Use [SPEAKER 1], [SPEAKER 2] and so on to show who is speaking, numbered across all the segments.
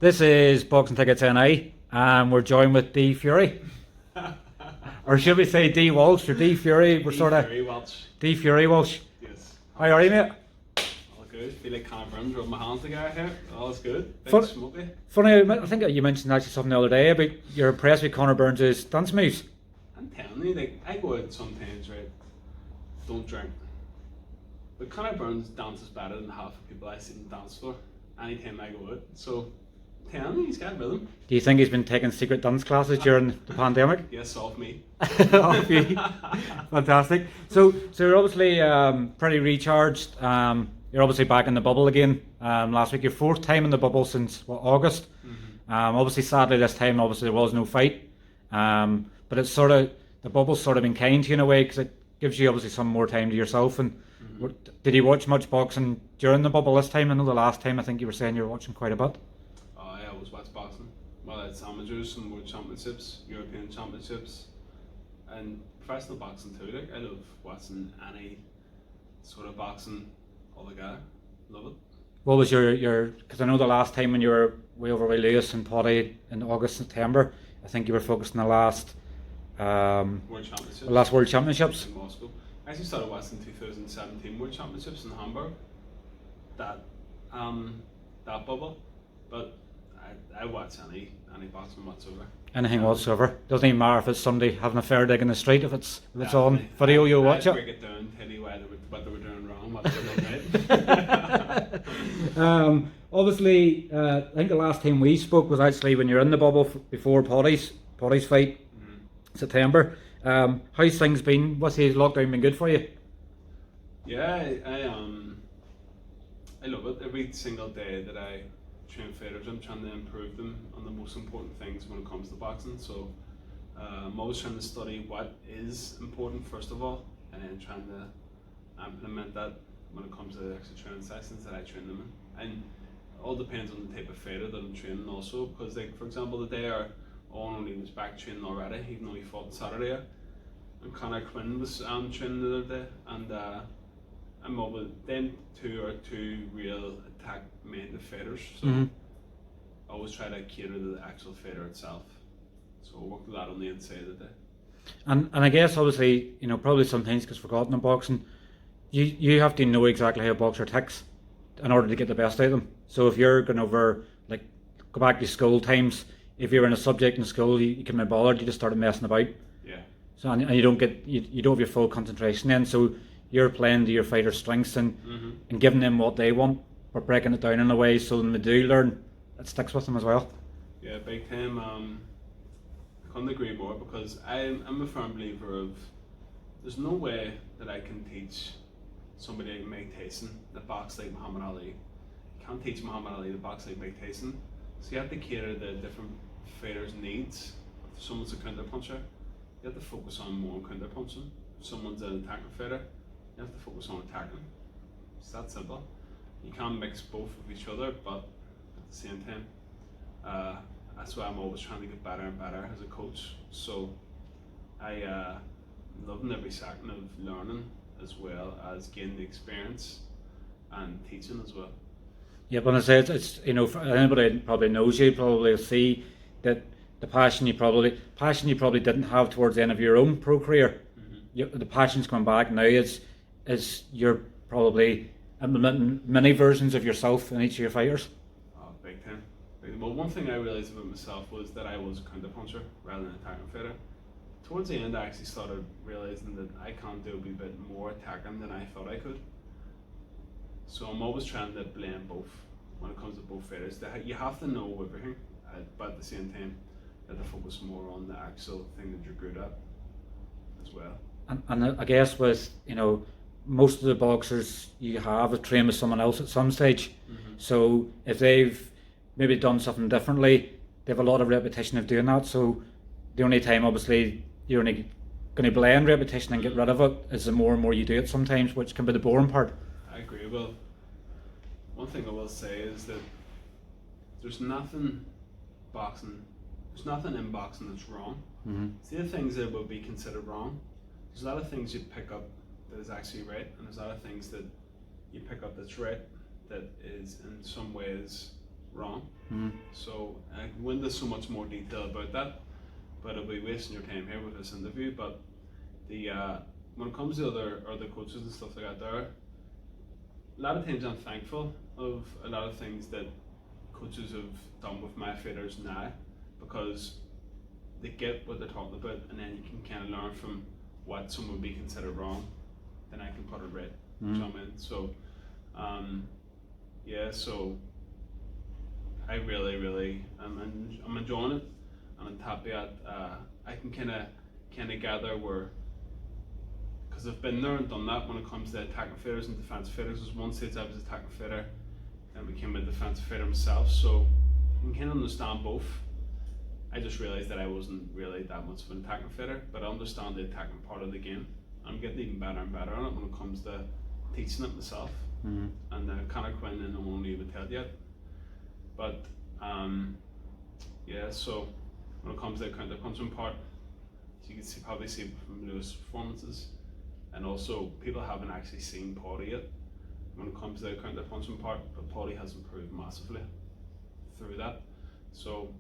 [SPEAKER 1] This is Boxing Tickets NI, and we're joined with Dee Fury. Or should we say Dee Walsh or Dee Fury? We're sort of
[SPEAKER 2] Fury Walsh.
[SPEAKER 1] Dee Fury Walsh.
[SPEAKER 2] Yes.
[SPEAKER 1] How are you, mate?
[SPEAKER 2] All good. Feel like Conor Quinn rubbing my hands together here. All is good. Big
[SPEAKER 1] Fun-
[SPEAKER 2] smoky.
[SPEAKER 1] Funny, I think you mentioned actually something the other day about you're impressed with Conor Burns' dance moves.
[SPEAKER 2] I'm telling you, like I go out sometimes, right? Don't drink. But Conor Burns dances better than half the people I see in the dance floor anytime I go out. So telling you, he's got rhythm.
[SPEAKER 1] Do you think he's been taking secret dance classes during the pandemic?
[SPEAKER 2] Yes, off me.
[SPEAKER 1] Off you. Fantastic. So you're obviously pretty recharged. You're obviously back in the bubble again. Last week, your fourth time in the bubble since August.
[SPEAKER 2] Mm-hmm.
[SPEAKER 1] Obviously, sadly, this time obviously there was no fight. But it's sort of the bubble's sort of been kind to you in a way because it gives you obviously some more time to yourself. And did you watch much boxing during the bubble this time? I know the last time I think you were saying you were watching quite a bit.
[SPEAKER 2] I always watch boxing. Well, it's amateurs, some world championships, European championships, and professional boxing too. Like I love watching any sort of boxing altogether. Love it.
[SPEAKER 1] What was your? Because I know the last time when you were way over with Lewis and Potty in August, September, I think you were focused on the last
[SPEAKER 2] World Championships.
[SPEAKER 1] last World Championships.
[SPEAKER 2] In Moscow. I actually started watching 2017 World Championships in Hamburg. That bubble, but I watch any boxing whatsoever.
[SPEAKER 1] Anything whatsoever. Doesn't even matter if it's somebody having a fair dig in the street. If it's on
[SPEAKER 2] Definitely.
[SPEAKER 1] video, you'll watch
[SPEAKER 2] I
[SPEAKER 1] it.
[SPEAKER 2] break it down, tell you what they were doing wrong, what they were doing right.
[SPEAKER 1] Obviously, I think the last time we spoke was actually when you're in the bubble before Potty's fight, September. How's things been? What's the lockdown been good for you?
[SPEAKER 2] Yeah, I love it. Every single day that I train fighters, I'm trying to improve them on the most important things when it comes to boxing. So I'm always trying to study what is important first of all, and then trying to implement that when it comes to the extra training sessions that I train them in. And it all depends on the type of fighter that I'm training also, because like for example the day Owen O'Neill was back training already, even though he fought on Saturday, and Conor Quinn was training the other day, and I'm over them two real attack minded fighters, so I always try to cater to the actual fighter itself. So I worked a lot on the inside of the day.
[SPEAKER 1] And I guess obviously, probably sometimes gets forgotten in boxing, you have to know exactly how a boxer ticks in order to get the best out of them. So if you're going over, like, go back to school times, if you're in a subject in school, you can be bothered, you just started messing about.
[SPEAKER 2] Yeah.
[SPEAKER 1] So and you don't have your full concentration then. So you're playing to your fighter's strengths and giving them what they want, but breaking it down in a way so when they do learn, it sticks with them as well.
[SPEAKER 2] Yeah, big time. I couldn't agree more, because I'm a firm believer of there's no way that I can teach somebody like Mike Tyson that box like Muhammad Ali. You can't teach Muhammad Ali to box like Mike Tyson. So you have to cater to the different fighters' needs. If someone's a counter puncher, you have to focus on more counter punching. If someone's an attacking fighter, you have to focus on attacking. It's that simple. You can't mix both of each other, but at the same time, that's why I'm always trying to get better and better as a coach. So I loving every second of learning as well as gaining the experience and teaching as well.
[SPEAKER 1] Yeah, but I say it's for anybody that probably knows you, probably see that the passion you probably didn't have towards the end of your own pro career. The passion's coming back now. Is you're probably implementing many versions of yourself in each of your fighters.
[SPEAKER 2] Oh, big time. Well, one thing I realised about myself was that I was a counter puncher rather than an attacking fighter. Towards the end, I actually started realising that I can't do a wee bit more attacking than I thought I could. So I'm always trying to blend both when it comes to both fighters. You have to know everything, but at the same time, you have to focus more on the actual thing that you're good at as well.
[SPEAKER 1] And I guess with most of the boxers you have trained with someone else at some stage. So if they've maybe done something differently, they have a lot of repetition of doing that. So the only time obviously you're only going to blend repetition and get rid of it is the more and more you do it sometimes, which can be the boring part.
[SPEAKER 2] I agree. Well, one thing I will say is that there's nothing in boxing that's wrong. See the things that would be considered wrong. There's a lot of things you pick up that is actually right, and there's a lot of things that you pick up that's right that is in some ways wrong.
[SPEAKER 1] Mm-hmm.
[SPEAKER 2] So I can go into so much more detail about that, but I'll be wasting your time here with this interview. But the when it comes to other coaches and stuff like that, there, a lot of times I'm thankful of a lot of things that coaches have done with my fighters now, because they get what they're talking about, and then you can kind of learn from what someone would be considered wrong, then I can put it right. Do you know what I mean? So, yeah. So I really, I'm enjoying it, and I'm happy that I can kind of gather where, because I've been there and done that when it comes to attacking fighters and defensive fighters. There's one stage I was attacking fighter, and became a defensive fighter myself, so I can kind of understand both. I just realised that I wasn't really that much of an attacking fighter, but I understand the attacking part of the game. I'm getting even better and better on it when it comes to teaching it myself.
[SPEAKER 1] Mm-hmm.
[SPEAKER 2] And Conor Quinn and Owen O'Neill would tell you. But yeah, so when it comes to the counter punching part, as you can probably see from Lewis' performances, and also people haven't actually seen Paddy yet when it comes to the counter punching part, but Paddy has improved massively through that. So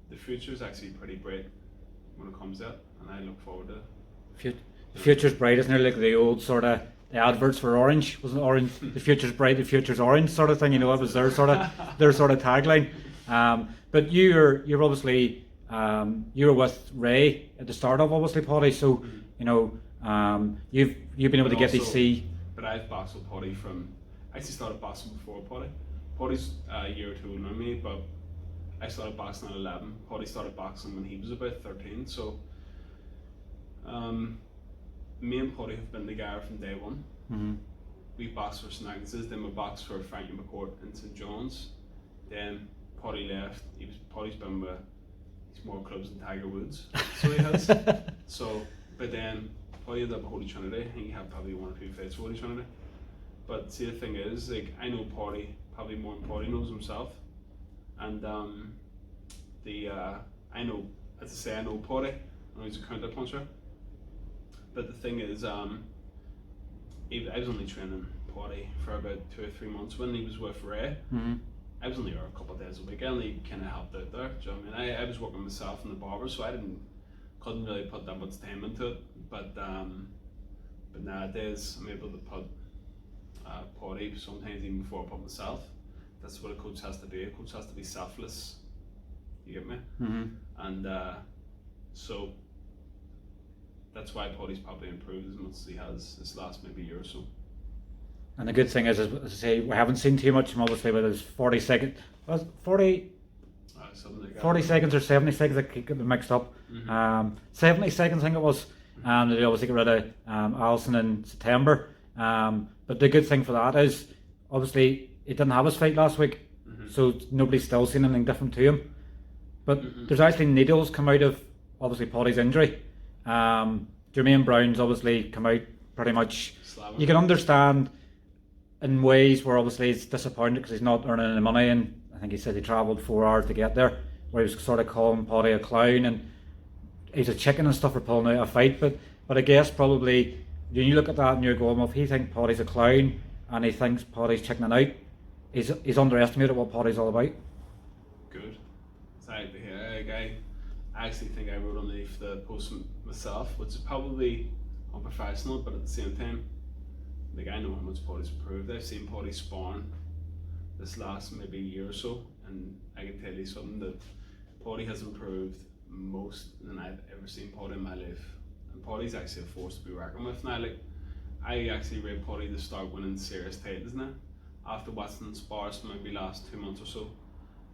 [SPEAKER 2] the future is actually pretty bright when it comes to it, and I look forward to it.
[SPEAKER 1] The future's bright, isn't it? Like the old sort of the adverts for Orange, wasn't it? Orange, the future's bright, the future's orange, sort of thing. You know, it was their sort of tagline. But you're obviously you were with Ray at the start of obviously Paddy, so you know you've been able to get to see.
[SPEAKER 2] But I've boxed with Paddy from, I actually started boxing before Paddy. Paddy's a year or two older than me, but I started boxing at 11. Paddy started boxing when he was about 13. So me and Paddy have been together from day one.
[SPEAKER 1] Mm-hmm.
[SPEAKER 2] We boxed for St Agnes's, then we boxed for Frankie McCourt in St John's. Then Paddy left. Paddy's been with, he's more clubs than Tiger Woods, so he has. So, but then Paddy ended up at Holy Trinity. I think he had probably 1 or 2 fights for Holy Trinity. But see, the thing is, like, I know Paddy probably more than Paddy knows himself. And I know, as I say, I know Paddy. I know he's a counter puncher. But the thing is, I was only training Paddy for about 2 or 3 months when he was with Ray.
[SPEAKER 1] Mm-hmm.
[SPEAKER 2] I was only there a couple of days a week, and he kind of helped out there. Do you know what I mean? I was working myself in the barber, so couldn't really put that much time into it. But nowadays I'm able to put Paddy sometimes even before I put myself. That's what a coach has to be. A coach has to be selfless. You get me?
[SPEAKER 1] Mm-hmm.
[SPEAKER 2] And so that's why Paddy's probably improved as much as he has this last maybe year or so.
[SPEAKER 1] And the good thing is, as I say, we haven't seen too much from obviously with his 40 seconds. Was it 40?
[SPEAKER 2] Something like that.
[SPEAKER 1] 40 seconds or 70 seconds, I keep getting mixed up.
[SPEAKER 2] Mm-hmm.
[SPEAKER 1] 70 seconds, I think it was. And they obviously got rid of Allison in September. But the good thing for that is, obviously, he didn't have his fight last week, so nobody's still seen anything different to him. But there's actually needles come out of obviously Paddy's injury. Jermaine Brown's obviously come out pretty much.
[SPEAKER 2] Slamming.
[SPEAKER 1] You can understand in ways where obviously he's disappointed because he's not earning any money, and I think he said he travelled 4 hours to get there, where he was sort of calling Paddy a clown and he's a chicken and stuff for pulling out a fight. But I guess probably when you look at that and you're going, well, if he thinks Paddy's a clown and he thinks Paddy's chickening out, he's underestimated what Paddy's all about.
[SPEAKER 2] Good. It's like to hear. Like, I actually think I wrote underneath the post myself, which is probably unprofessional, but at the same time, like, I know how much Paddy's improved. I've seen Paddy sparring this last maybe year or so, and I can tell you something, that Paddy has improved most than I've ever seen Paddy in my life. And Paddy's actually a force to be reckoned with now. Like, I actually rate Paddy to start winning serious titles now, after watching spars for maybe last 2 months or so.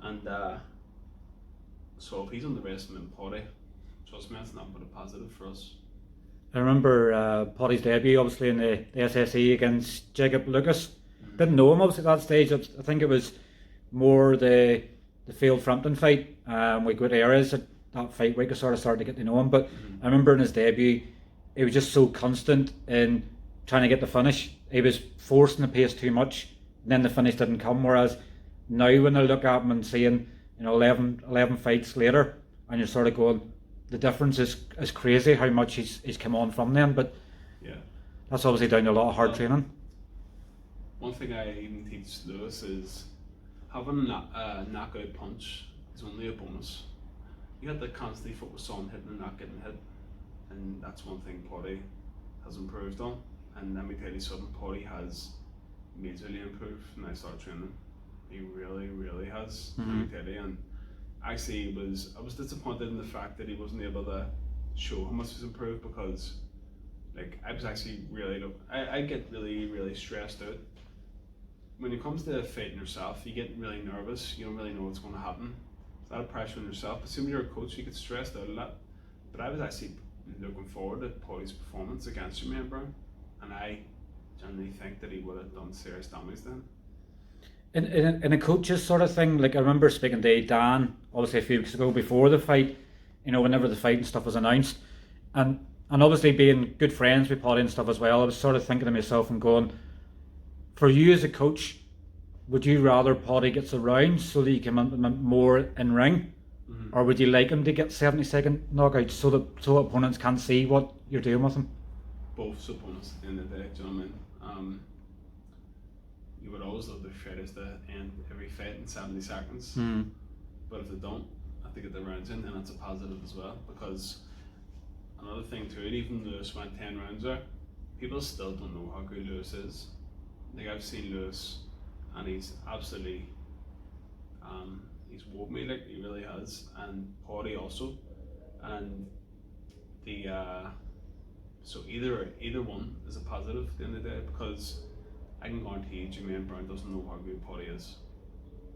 [SPEAKER 2] And so if he's underestimating Paddy, trust me, that's not but a positive for us.
[SPEAKER 1] I remember Paddy's debut obviously in the SSE against Jacob Lucas. Didn't know him obviously at that stage. I think it was more the Field Frampton fight. We got areas at that fight week I sort of started to get to know him. But I remember in his debut, he was just so constant in trying to get the finish. He was forcing the pace too much, and then the finish didn't come. Whereas now when I look at him and seeing 11 fights later, and you're sort of going, the difference is crazy how much he's come on from them. But
[SPEAKER 2] yeah,
[SPEAKER 1] that's obviously down to a lot of hard training.
[SPEAKER 2] One thing I even teach Lewis is having a knockout punch is only a bonus. You have to constantly focus on hitting and not getting hit, and that's one thing Paddy has improved on. And let me tell you something, Paddy has majorly improved when I started training. He really, really has. Let me tell you. And actually, I was disappointed in the fact that he wasn't able to show how much he's improved, because like I was actually really I get really, really stressed out when it comes to fighting yourself. You get really nervous. You don't really know what's going to happen. There's a lot of pressure on yourself. Assuming you're a coach, you get stressed out a lot. But I was actually looking forward to Paddy's performance against Jermaine Brown, and I generally think that he would have done serious damage to him.
[SPEAKER 1] In a coach's sort of thing, like I remember speaking to Dan, obviously a few weeks ago before the fight, whenever the fight and stuff was announced, and obviously being good friends with Paddy and stuff as well, I was sort of thinking to myself and going, for you as a coach, would you rather Paddy gets a round so that you can implement more in ring, or would you like him to get 70-second knockouts so that opponents can't see what you're doing with him?
[SPEAKER 2] Both opponents at the end of the day, do you know what I mean? You would always love the fighters to end every fight in 70 seconds, but if they don't, have to get the rounds in, and that's a positive as well. Because another thing too, even Lewis went 10 rounds there, people still don't know how good Lewis is. Like I've seen Lewis, and he's absolutely, he's woke me, like he really has, and Paddy also, and the so either one is a positive at the end of the day, because I can guarantee you Jermaine Brown doesn't know how good Paddy is,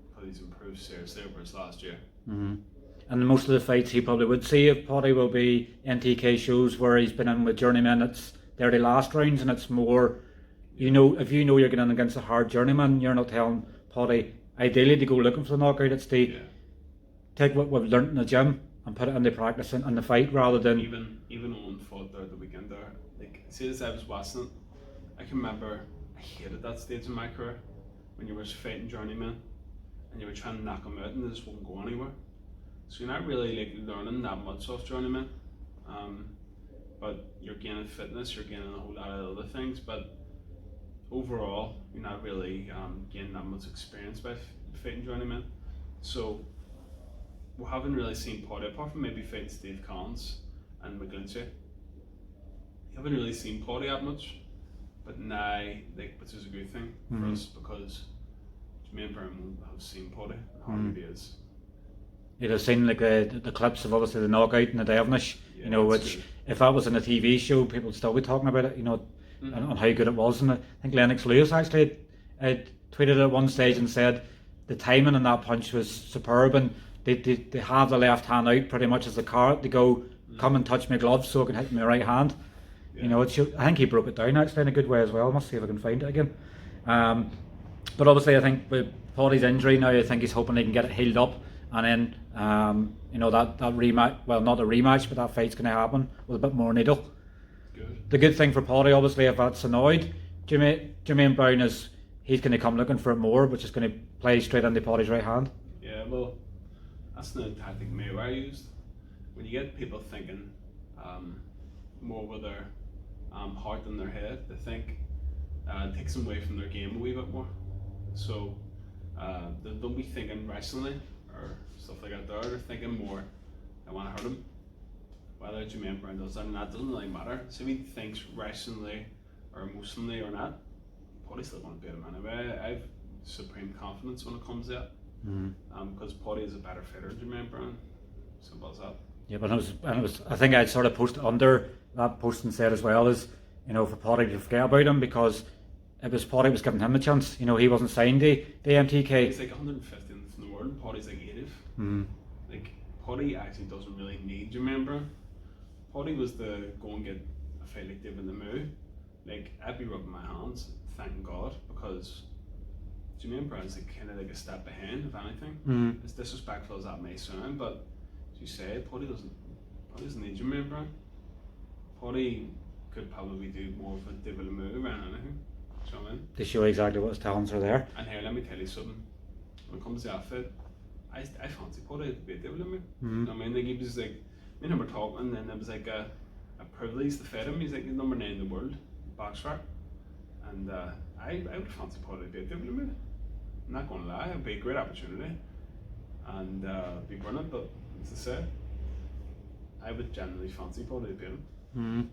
[SPEAKER 2] because he's improved seriously over his last year.
[SPEAKER 1] And most of the fights he probably would see if Paddy will be NTK shows where he's been in with journeymen. They're the last rounds, and it's more, if you know you're getting in against a hard journeyman, you're not telling Paddy ideally to go looking for the knockout. It's to take what we've learnt in the gym and put it into practice in the fight, rather than
[SPEAKER 2] even Owen fought there the weekend there. Like as I was watching it, I can remember I hated that stage in my career when you were fighting journeymen and you were trying to knock them out and they just wouldn't go anywhere. So you're not really like learning that much off journeymen, but you're gaining fitness, you're gaining a whole lot of other things, but overall you're not really gaining that much experience by fighting journeymen. So we haven't really seen Paddy, apart from maybe fighting Steve Collins and McGlinchey. You haven't really seen Paddy that much, but now, which is a good thing for us, because Jermaine Brown won't have seen Paddy and how good he is.
[SPEAKER 1] You'd have seen like the clips of obviously the knockout and the Devonish, which good. If that was in a TV show, people would still be talking about it, and how good it was. And I think Lennox Lewis actually tweeted at one stage and said the timing in that punch was superb, and they have the left hand out pretty much as a card to go, come and touch my gloves so I can hit my right hand. I think he broke it down actually in a good way as well. I must see if I can find it again. But obviously I think with Paddy's injury now, I think he's hoping he can get it healed up, and then that rematch, well, not a rematch, but that fight's going to happen with a bit more needle. Good. The good thing for Paddy, obviously, if that's annoyed, Jermaine Brown he's going to come looking for it more, which is going to play straight into Paddy's right hand.
[SPEAKER 2] Yeah, well, that's the tactic Mayweather used. When you get people thinking more with their heart than their head, they think it takes them away from their game a wee bit more. So they don't be thinking rationally or stuff like that. They're thinking more, I want to hurt him. Whether Jermaine Brown does that or not doesn't really matter. So if he thinks rationally or emotionally or not, Paddy still going to beat him anyway. I have supreme confidence when it comes to that. Because Paddy is a better fighter than Jermaine Brown. Simple as that. Yeah,
[SPEAKER 1] but it was. I think I'd sort of posted under that post and said as well as, for Paddy to forget about him, because it was Paddy was giving him a chance. He wasn't signed the MTK.
[SPEAKER 2] He's like 150th in the world, and Paddy's like 80th. Like Paddy actually doesn't really need Jermaine Brown. Paddy was the go and get a fight like David Lemieux. Like I'd be rubbing my hands, thanking God, because Jermaine Brown's kind of like a step behind, if anything. As disrespectful as that may sound, but as you say, Paddy doesn't need Jermaine Brown. Paddy could probably do more of a David Lemieux than anything. Do you know what I mean?
[SPEAKER 1] To show exactly what his talents are there.
[SPEAKER 2] And here, let me tell you something. When it comes to outfit, I fancy Paddy to beat David Lemieux. You know what I mean? Like he was like, me and him were talking, and it was like a privilege to fight him. He's like number 9 in the world, boxer. And I would fancy Paddy to beat David Lemieux. I'm not going to lie, it'd be a great opportunity, and be brilliant. But as I say, I would generally fancy Paddy to beat him.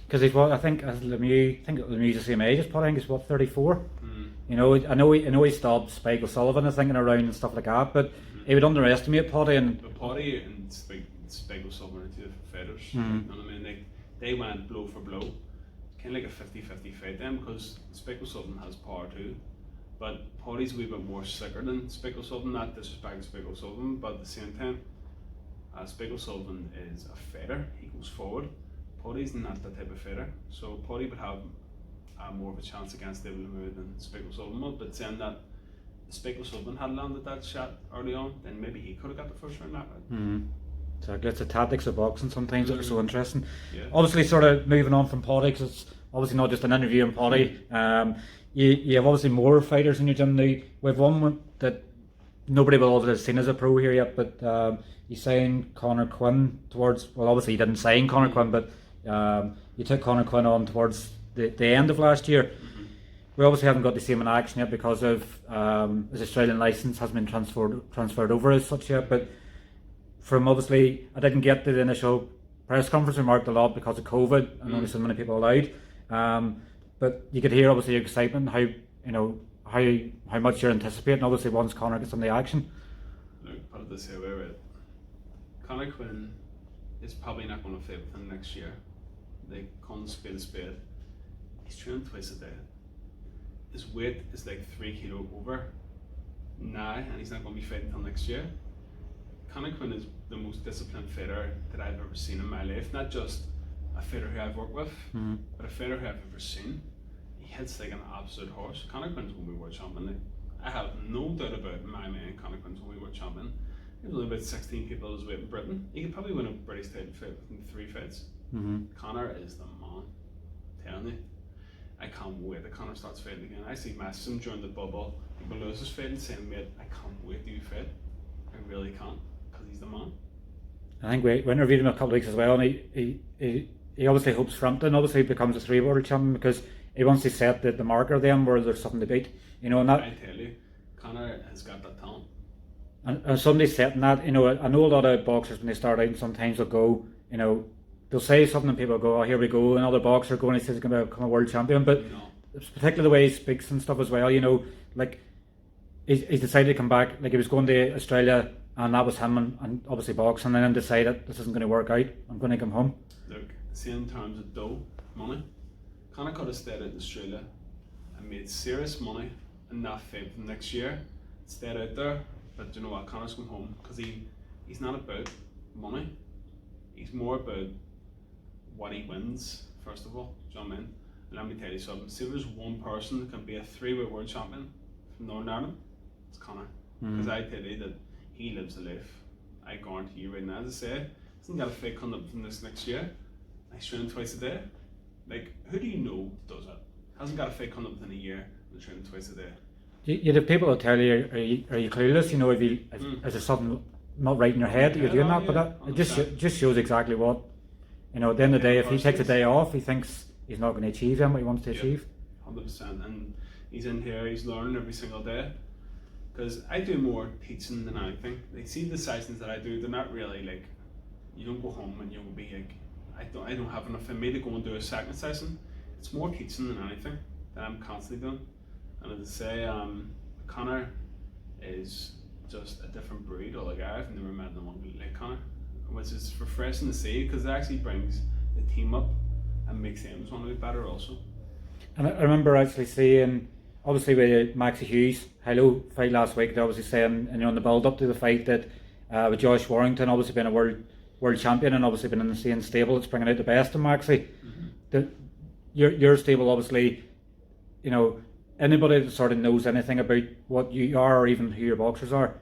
[SPEAKER 1] Because he's what I think as Lemieux. I think Lemieux's the same age as Paddy. I think he's what 34.
[SPEAKER 2] Mm.
[SPEAKER 1] You know, I know he stopped Spike O'Sullivan, I think, around and stuff like that. But he would underestimate Paddy. And
[SPEAKER 2] But Paddy and Spike O'Sullivan are two different fighters.
[SPEAKER 1] Mm.
[SPEAKER 2] You know what I mean? They went blow for blow. Kind of like a 50-50 fight then, because Spike O'Sullivan has power too. But Paddy's a wee bit more slicker than Spike O'Sullivan. Not disrespecting Spike O'Sullivan, but at the same time, Spike O'Sullivan is a fighter. He goes forward. Paddy's not that type of fighter. So Paddy would have more of a chance against David Lemieux than Spike O'Sullivan would. But saying that Spike O'Sullivan had landed that shot early on, then maybe he could have got the first round that way.
[SPEAKER 1] So it's the tactics of boxing sometimes that are so interesting.
[SPEAKER 2] Yeah.
[SPEAKER 1] Obviously, sort of moving on from Paddy, because it's obviously not just an interview in Paddy. You have obviously more fighters in your gym now. We've one that nobody will have seen as a pro here yet, but you signed Conor Quinn towards. Well, obviously you didn't sign Conor Quinn, but you took Conor Quinn on towards the end of last year. We obviously haven't got to see him in action yet because of his Australian licence hasn't been transferred over as such yet. But from obviously, I didn't get to the initial press conference. We marked a lot because of COVID and only so many people allowed. But you could hear obviously your excitement, how much you're anticipating. Obviously, once Conor gets on the action.
[SPEAKER 2] Look, put it this way, right? Conor Quinn is probably not going to fight within the next year. They call spade a spade. He's training twice a day. His weight is like 3 kilo over now, and he's not going to be fighting until next year. Conor Quinn is the most disciplined fighter that I've ever seen in my life. Not just a fighter who I've worked with, but a fighter who I've ever seen. He hits like an absolute horse. Conor Quinn's going to be world champion. Like, I have no doubt about it in my mind. Conor Quinn's going to be world champion. There's only about 16 people his weight in Britain. He could probably win a British title fight within 3 fights. Conor is the man. I'm telling you. I can't wait that Conor starts fighting again. I see messages him during the bubble. People lose his fight and saying, mate, I can't wait to fight. I really can't, because he's the man.
[SPEAKER 1] I think we interviewed him a couple of weeks as well, and he obviously hopes Frampton obviously becomes a 3 world champion because he wants to set the marker then where there's something to beat. You know, and that
[SPEAKER 2] I tell you, Conor has got that talent.
[SPEAKER 1] And somebody's setting that, I know a lot of boxers when they start out and sometimes they'll go, they'll say something and people go, oh, here we go, another boxer going, he says he's going to become a world champion, but it's particularly the way he speaks and stuff as well, like he's decided to come back, like he was going to Australia and that was him and obviously boxing, and then decided this isn't going to work out, I'm going to come home.
[SPEAKER 2] Look, see in terms of dough, money, Conor could have stayed out in Australia and made serious money in that fight for next year, stayed out there. But you know what, Conor's come home because he's not about money. He's more about what he wins, first of all. Do you know what I mean? And let me tell you something. See if there's one person that can be a 3-weight world champion from Northern Ireland, it's Conor. Because I tell you that he lives a life. I guarantee you right now, as I say, he's not got a fight coming up from this next year. He's training twice a day. Like, who do you know does that? Hasn't got a fight coming up within a year and training twice a day.
[SPEAKER 1] You'd have people that tell you, are you clueless? Is there something not right in your head that you're doing that? But it just shows exactly what, at the end of the day, if he takes a day off, he thinks he's not going to achieve what he wants to achieve.
[SPEAKER 2] 100%. And he's in here, he's learning every single day. Because I do more teaching than anything. Like, see the sessions that I do, they're not really like, you don't go home and you'll be like, I don't have enough in me to go and do a second session. It's more teaching than anything that I'm constantly doing. And as I say, Conor is just a different breed. Or like I've never met anyone like Conor, which is refreshing to see because it actually brings the team up and makes them want to be better also.
[SPEAKER 1] And I remember actually seeing, obviously with Maxie Hughes' Hello fight last week, they obviously saying, in the build up to the fight that with Josh Warrington obviously being a world champion and obviously been in the same stable, it's bringing out the best in Maxie. Your stable obviously, anybody that sort of knows anything about what you are or even who your boxers are,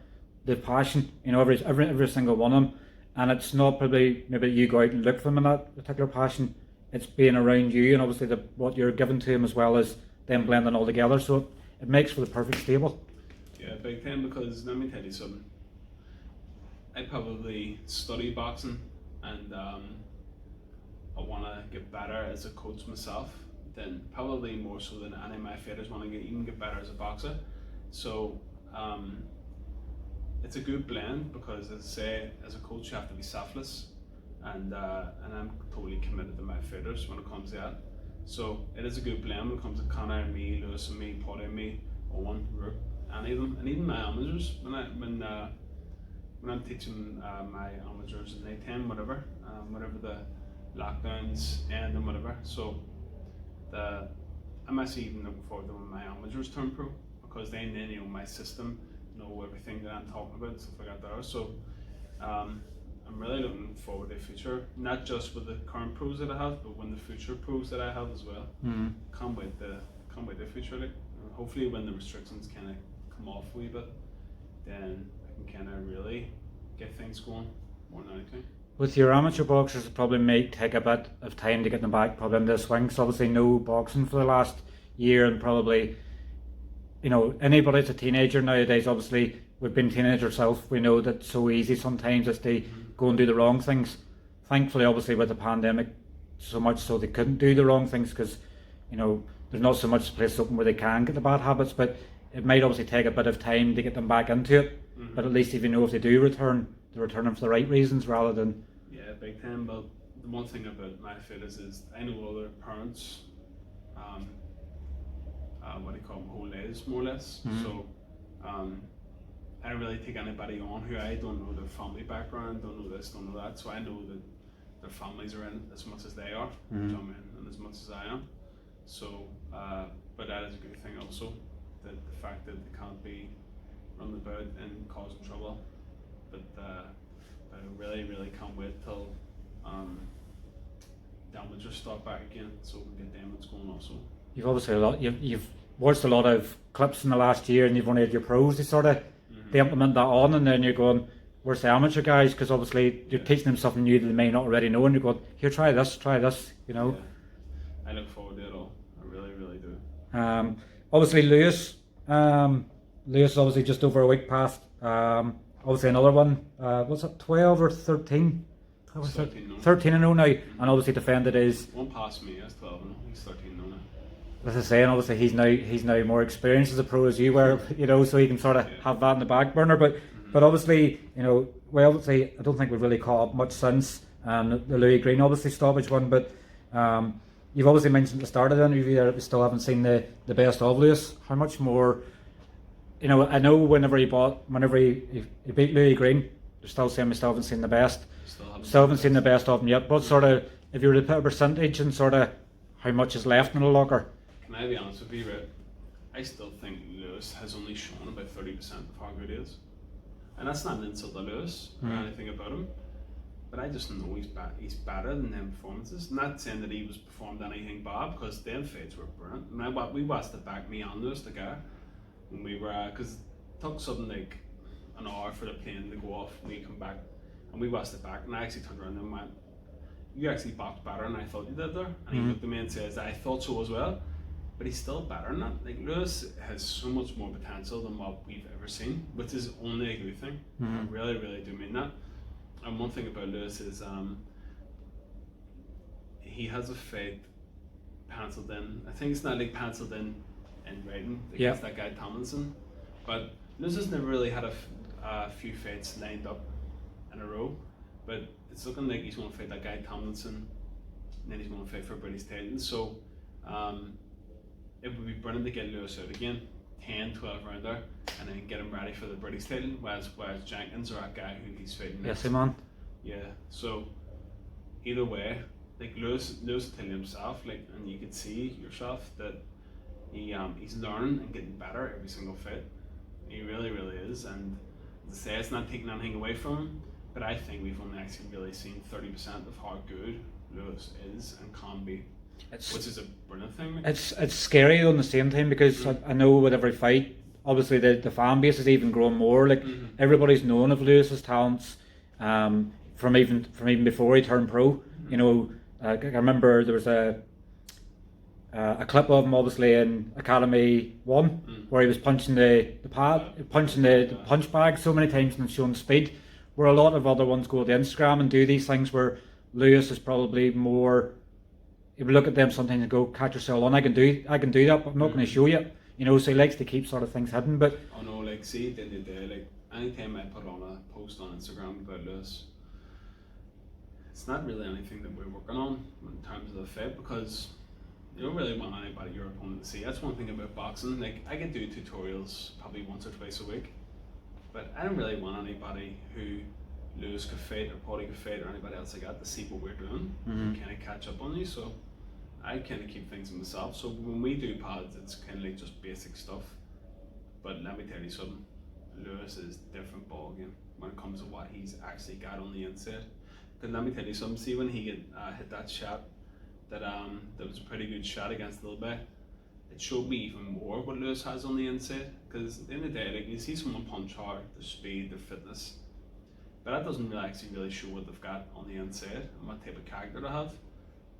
[SPEAKER 1] the passion, every single one of them, and it's not probably maybe you go out and look for them in that particular passion, it's being around you and obviously what you're giving to them as well as them blending all together, so it makes for the perfect stable.
[SPEAKER 2] Yeah, big time, because let me tell you something, I probably study boxing and I want to get better as a coach myself, then probably more so than any of my fighters want to even get better as a boxer. So it's a good blend because, as I say, as a coach, you have to be selfless, and I'm totally committed to my fighters when it comes to that. So it is a good blend when it comes to Conor and me, Lewis and me, Padraig and me, Owen, Rook, any of them, and even my amateurs. When I'm teaching my amateurs in night time, whatever the lockdowns end and whatever. So I'm actually even looking forward to when my amateurs turn pro, because then they know my system, know everything that I'm talking about, stuff like that there. So I'm really looking forward to the future, not just with the current pros that I have, but when the future pros that I have as well.
[SPEAKER 1] Mm-hmm.
[SPEAKER 2] Can't wait the future. Like, hopefully when the restrictions kind of come off a wee bit, then I can kind of really get things going more than anything.
[SPEAKER 1] With your amateur boxers, it probably may take a bit of time to get them back probably into the swing. So obviously no boxing for the last year, and probably, you know, anybody that's a teenager nowadays, obviously we've been teenagers ourselves, we know that it's so easy sometimes as they go and do the wrong things. Thankfully, obviously with the pandemic, so much so they couldn't do the wrong things, because, you know, there's not so much place open where they can get the bad habits, but it might obviously take a bit of time to get them back into it. But at least if you know if they do return, they return them for the right reasons rather than...
[SPEAKER 2] Yeah, big time. But the one thing about my fighters is I know other parents, what do you call them, whole lives more or less. So I don't really take anybody on who I don't know their family background, don't know this, don't know that. So I know that their families are in as much as they are, you know what I mean, and as much as I am. So, but that is a good thing also, that the fact that they can't be running about and causing trouble. But I really, really can't wait till the amateurs start back again, so we can get them what's going also.
[SPEAKER 1] You've obviously you've watched a lot of clips in the last year, and you've only had your pros to sort of they implement that on, and then you're going, where's the amateur guys? Because obviously you're teaching them something new that they may not already know, and you're going, here, try this, you know.
[SPEAKER 2] Yeah. I look forward to it all. I really, really do.
[SPEAKER 1] Obviously Lewis is obviously just over a week past. Obviously another one, what's it, 12 or 13? 13 and 0 now, and obviously defended his...
[SPEAKER 2] One past me, that's 12 and 0, he's 13 and 0 now.
[SPEAKER 1] As I say, and obviously he's now more experienced as a pro as you were, you know, so he can sort of have that in the back burner. But obviously, you know, well, obviously I don't think we've really caught up much since the Louis Green obviously stoppage one. But you've obviously mentioned at the start of the interview there that we still haven't seen the best of Lewis. How much more? You know, I know whenever he beat Louis Green, they're still saying we still haven't seen the best. Still haven't seen the best of him yet. But sort of, if you were to put a percentage and sort of how much is left in the locker.
[SPEAKER 2] Can I be honest with you, right? I still think Lewis has only shown about 30% of how good he is. And that's not an insult to Lewis or anything about him. But I just know he's better than them performances. Not saying that he was performed anything bad, because them fights were brilliant. I mean, we watched it back, me and Lewis, the guy, when we were, because it took something like an hour for the plane to go off, and we come back, and we watched it back, and I actually turned around and went, you actually boxed better than I thought you did there. And he looked at me and says, I thought so as well. But he's still better than that. Like, Lewis has so much more potential than what we've ever seen, which is only a good thing. I really, really do mean that. And one thing about Lewis is he has a fight penciled in. I think it's not like penciled in writing against that guy Tomlinson. But Lewis has never really had a few fights lined up in a row. But it's looking like he's going to fight that guy Tomlinson, and then he's going to fight for British title. So it would be brilliant to get Lewis out again, 10, 12 rounder, and then get him ready for the British title, whereas Jenkins or that guy who he's fighting next.
[SPEAKER 1] Yes, man.
[SPEAKER 2] Yeah, so either way, like Lewis telling himself, like, and you can see yourself that he's learning and getting better every single fight. He really, really is. And as I say, it's not taking anything away from him, but I think we've only actually really seen 30% of how good Lewis is and can be. Which is a brilliant thing.
[SPEAKER 1] It's scary on the same time, because I know with every fight, obviously the fan base has even grown more. Like everybody's known of Lewis's talents from even before he turned pro. You know, I remember there was a clip of him obviously in Academy 1 where he was punching the punch bag so many times and showing speed. Where a lot of other ones go to Instagram and do these things, where Lewis is probably more. You would look at them sometimes and go, catch yourself on, I can do that, but I'm not going to show you. So he likes to keep sort of things hidden. But
[SPEAKER 2] I know, like, see, at the end of the day, like, anytime I put on a post on Instagram about Lewis, it's not really anything that we're working on in terms of the fight, because you don't really want anybody, your opponent, to see. That's one thing about boxing. Like, I can do tutorials probably once or twice a week, but I don't really want anybody who Lewis could fight or Paddy could fight or anybody else like that to see what we're doing and kind of catch up on you. So I kind of keep things to myself. So when we do pods, it's kind of like just basic stuff. But let me tell you something, Lewis is a different ballgame when it comes to what he's actually got on the inside. Because let me tell you something, see when he hit that shot, that was a pretty good shot against Ilbay, it showed me even more what Lewis has on the inside. Because at the end of the day, like, you see someone punch hard, their speed, their fitness, but that doesn't really show what they've got on the inside and what type of character they have.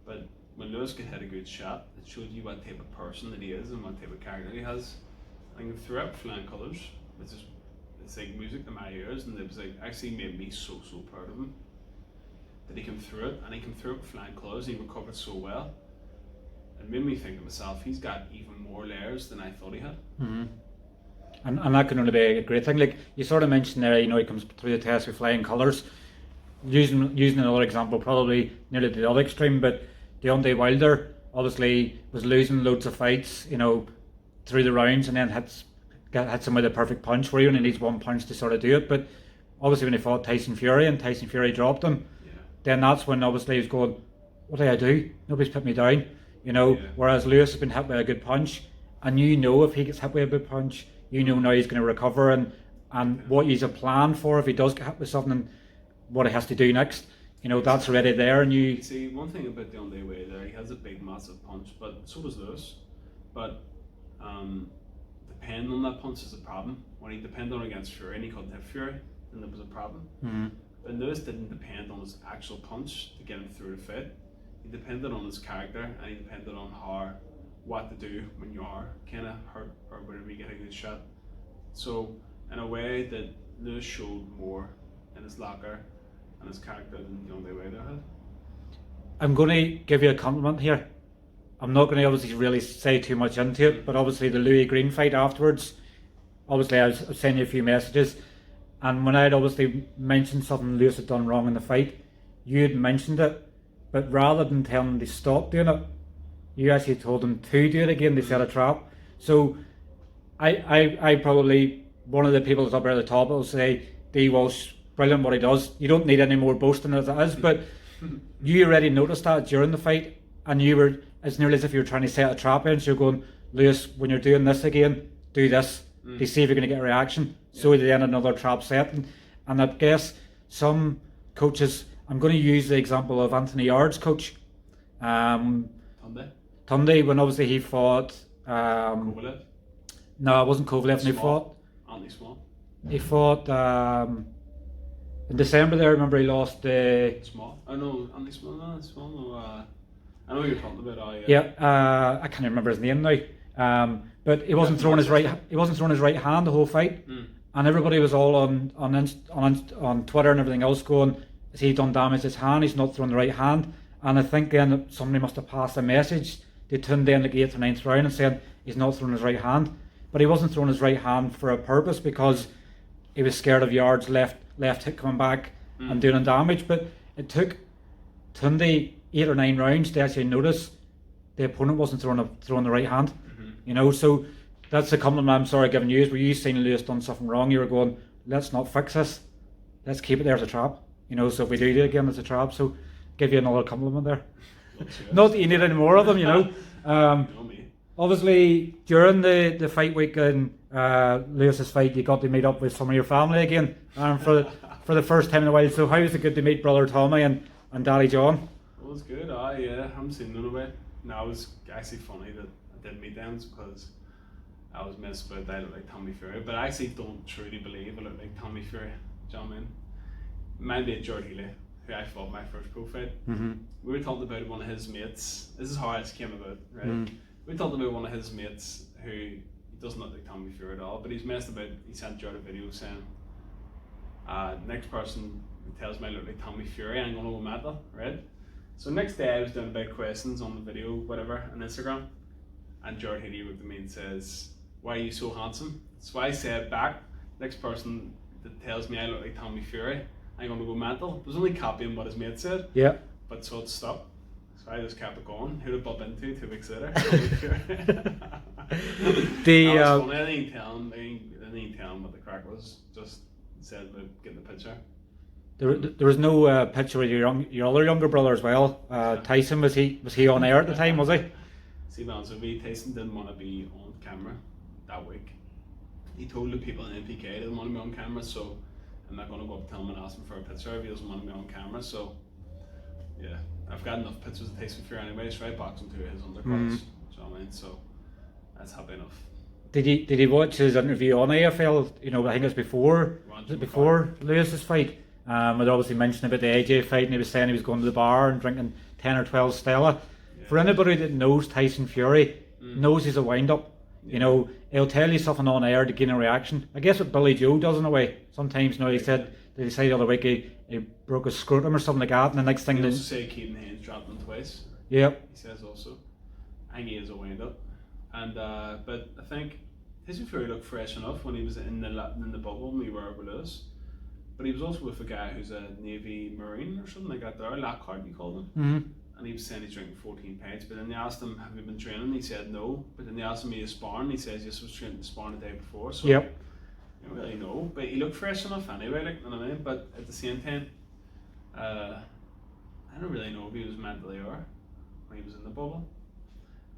[SPEAKER 2] But when Lewis could hit a good shot, it showed you what type of person that he is and what type of character he has. And throughout flying colours, it's like music to my ears, and it was like actually made me so proud of him that he came through it, and he came through it with flying colours, and he recovered so well. It made me think to myself, he's got even more layers than I thought he had.
[SPEAKER 1] And that can only be a great thing. Like you sort of mentioned there, he comes through the test with flying colours. Using another example, probably nearly the other extreme, but Deontay Wilder obviously was losing loads of fights, through the rounds, and then had some of the perfect punch where he only needs one punch to sort of do it. But obviously when he fought Tyson Fury and Tyson Fury dropped him, then that's when obviously he was going, what do I do? Nobody's put me down, Whereas Lewis has been hit by a good punch, and if he gets hit by a good punch, now he's going to recover, and what he's a plan for if he does get hit with something, and what he has to do next. That's already there, and you
[SPEAKER 2] see one thing about Deontay Wilder, he has a big, massive punch, but so does Lewis. But depending on that punch is a problem. When he depended on against Fury and he couldn't hit Fury, then there was a problem. But Lewis didn't depend on his actual punch to get him through the fight. He depended on his character, and he depended on what to do when you are kind of hurt or whenever you get a good shot. So in a way that Lewis showed more in his locker and his character than Deontay Wilder had.
[SPEAKER 1] I'm going to give you a compliment here. I'm not going to obviously really say too much into it, but obviously the Louis Green fight afterwards, obviously I was sending you a few messages, and when I had obviously mentioned something Lewis had done wrong in the fight, you had mentioned it, but rather than telling him to stop doing it, you actually told him to do it again, to set a trap. So I probably, one of the people that's up there at the top will say, Dee Walsh, brilliant what he does. You don't need any more boasting as it is, but you already noticed that during the fight, and it's nearly as if you were trying to set a trap in, so you're going, Lewis, when you're doing this again, do this, to see if you're going to get a reaction. So then another trap set, and I guess some coaches, I'm going to use the example of Anthony Yard's coach, Tunde, when obviously he fought
[SPEAKER 2] Kovalev?
[SPEAKER 1] No, it wasn't Kovalev. He fought in December there. I remember he lost
[SPEAKER 2] Small. I know Andy Small. No, Small. No, I know what you're talking about.
[SPEAKER 1] Yeah. I can't remember his name now. But he wasn't throwing his right. He wasn't throwing his right hand the whole fight, and everybody was all on Twitter and everything else going, "Has he done damage to his hand? He's not throwing the right hand." And I think then somebody must have passed a message to Tunde in the 8th or 9th round and said he's not throwing his right hand. But he wasn't throwing his right hand for a purpose, because he was scared of Yard's left hit coming back and doing damage. But it took Tunde 8 or 9 rounds to actually notice the opponent wasn't throwing the right hand. So that's a compliment I'm sorry giving you. Were you seeing Lewis done something wrong, you were going, let's not fix this, let's keep it there as a trap. So if we do it again as a trap, so give you another compliment there. Not that you need any more of them, Obviously, during the fight week in Lewis's fight, you got to meet up with some of your family again for the first time in a while. So how was it good to meet brother Tommy and Daddy John?
[SPEAKER 2] It was good. I haven't seen none of it. No, it was actually funny that I did meet them, because I was missed about that I look like Tommy Fury, but I actually don't truly believe I look like Tommy Fury. Do you know what I mean? My mate George Healy, who I fought my first pro fight, we were talking about one of his mates. This is how it came about, right? We talked about one of his mates who he doesn't look like Tommy Fury at all, but he's messed about. He sent George a video saying, next person who tells me I look like Tommy Fury, I'm gonna go mad, right? So next day I was doing big questions on the video, whatever, on Instagram, and George Healy wrote to me and says, why are you so handsome? So I said back, next person that tells me I look like Tommy Fury, I'm going to go mental. I was only copying what his mate said.
[SPEAKER 1] Yeah.
[SPEAKER 2] But so it stopped. So I just kept it going. Who'd have bumped into 2 weeks later? Tommy Fury.
[SPEAKER 1] The
[SPEAKER 2] that was funny. I didn't tell him what the crack was. Just said about getting the picture.
[SPEAKER 1] There was no picture of your other younger brother as well. Tyson, was he on air at the time? Was he?
[SPEAKER 2] See, man, so Tyson didn't want to be on camera that week. He told the people in NPK he didn't want to be on camera, so I'm not going to go up to him and ask him for a picture if he doesn't want to be on camera. So yeah, I've got enough pictures of Tyson Fury anyway. So I boxed him to his undercards. Do you know what I mean? So that's happy enough.
[SPEAKER 1] Did he watch his interview on AFL? You know, I think it was before Lewis's fight. I'd obviously mentioned about the AJ fight, and he was saying he was going to the bar and drinking 10 or 12 Stella. Yeah. For anybody that knows Tyson Fury, knows he's a wind-up. Yeah. You know, he'll tell you something on air to gain a reaction. I guess what Billy Joe does in a way. Sometimes, you know, he said the other week he broke his scrotum or something like that, and the next thing...
[SPEAKER 2] He also say Keaton Haynes dropped him twice.
[SPEAKER 1] Yep.
[SPEAKER 2] He says also. I think he is a wind-up. And, but I think Tyson Fury looked fresh enough when he was in the bubble when we were with Lewis. But he was also with a guy who's a Navy Marine or something like that there, Lockhart you called him. Mm-hmm. And he was saying he's drinking 14 pints, but then they asked him, have you been training? He said no. But then they asked him, are you sparring? He says, yes, I was training to sparring the day before. So I don't really know. But he looked fresh enough anyway, like, you know what I mean? But at the same time, I don't really know if he was mentally ill when he was in the bubble.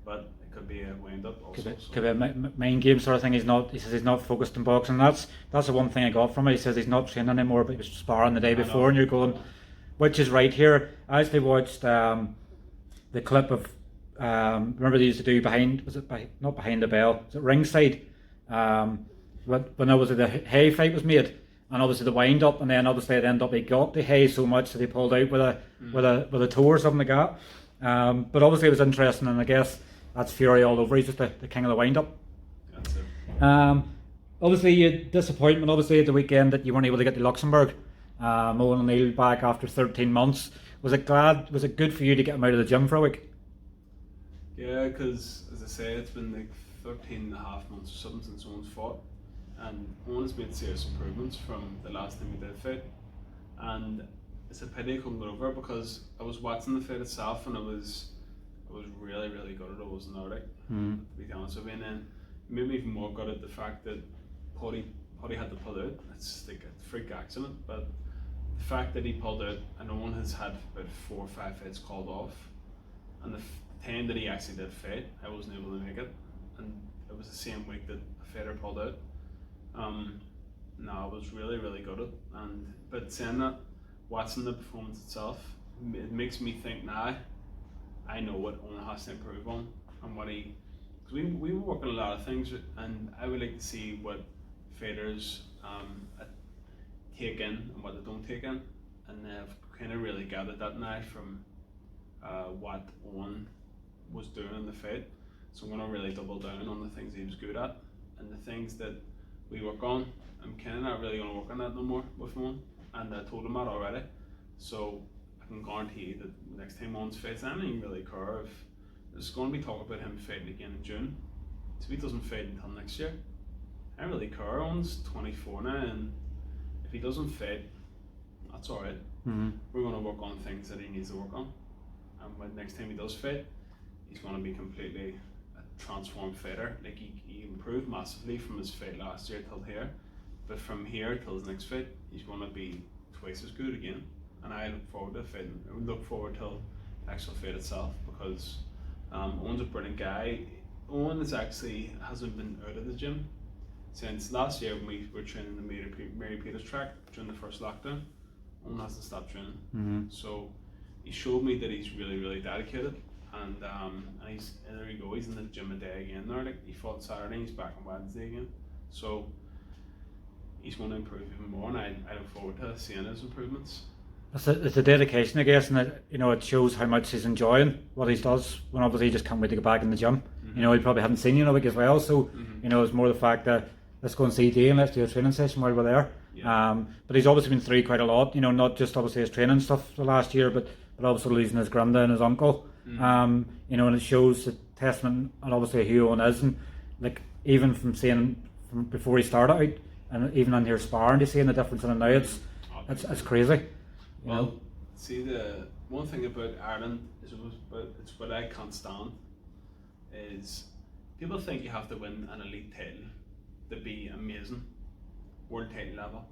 [SPEAKER 2] But it could be a wind up also.
[SPEAKER 1] Could be a mind game sort of thing. He says he's not focused on boxing. That's the one thing I got from it. He says he's not training anymore, but he was sparring the day before, and you're going, which is right here. I actually watched the clip of remember they used to do not behind the bell, was it ringside? When obviously the hay fight was made, and obviously the wind up, and then obviously it ended up he got the hay so much that he pulled out with a toe or something like that. But obviously it was interesting, and I guess that's Fury all over. He's just the king of the wind-up.
[SPEAKER 2] That's it.
[SPEAKER 1] Obviously, you disappointment. Obviously, at the weekend that you weren't able to get to Luxembourg. Owen O'Neill back after 13 months. Was it good for you to get him out of the gym for a week?
[SPEAKER 2] Yeah, because as I say, it's been like 13 and a half months or something since Owen's fought, and Owen's made serious improvements from the last time we did fight. And it's a pity he couldn't get over because I was watching the fight itself, and I was really, really good at it. I was Nordic, to be honest with you. And then it made me even more good at the fact that Paddy had to pull out. It's like a freak accident, but the fact that he pulled out, and Owen has had about 4 or 5 fights called off, and the time that he actually did fight, I wasn't able to make it, and it was the same week that a fighter pulled out. No, I was really, really good at it. But saying that, watching the performance itself, it makes me think now, I know what Owen has to improve on, and what because we were working a lot of things, and I would like to see what fighters take in and what they don't take in, and I've kind of really gathered that now from what Owen was doing in the fight. So I'm going to really double down on the things he was good at, and the things that we work on, I'm kind of not really going to work on that no more with Owen, and I told him that already. So I can guarantee that next time Owen's fights, I don't even really care if there's going to be talk about him fighting again in June. So if he doesn't fight until next year, I don't really care. Owen's 24 now, and if he doesn't fight, that's alright. Mm-hmm. We're going to work on things that he needs to work on, and when next time he does fight, he's going to be completely a transformed fighter. Like he improved massively from his fight last year till here, but from here till his next fight, he's going to be twice as good again. And I look forward to fighting. I would look forward to the actual fight itself, because Owen's a brilliant guy. Owen hasn't been out of the gym since last year when we were training the Mary Peters track during the first lockdown. Owen hasn't stopped training. Mm-hmm. So he showed me that he's really, really dedicated, and there you go, he's in the gym a day again now. Like, he fought Saturday, he's back on Wednesday again. So he's going to improve even more, and I look forward to seeing his improvements.
[SPEAKER 1] It's a dedication, I guess, and it shows how much he's enjoying what he does. When obviously he just can't wait to go back in the gym. Mm-hmm. He probably hadn't seen you in a week as well, so it's more the fact that let's go and see Dee and let's do a training session while we're there. Yeah. But he's obviously been through quite a lot. Not just obviously his training stuff the last year, but also losing his granddad and his uncle. Mm-hmm. And it shows the testament and obviously who Owen is, and like even from seeing from before he started out, and even on here sparring, to seeing the difference in it now, it's crazy. You know?
[SPEAKER 2] See, the one thing about Ireland is it's what I can't stand is people think you have to win an elite title to be amazing, world title level.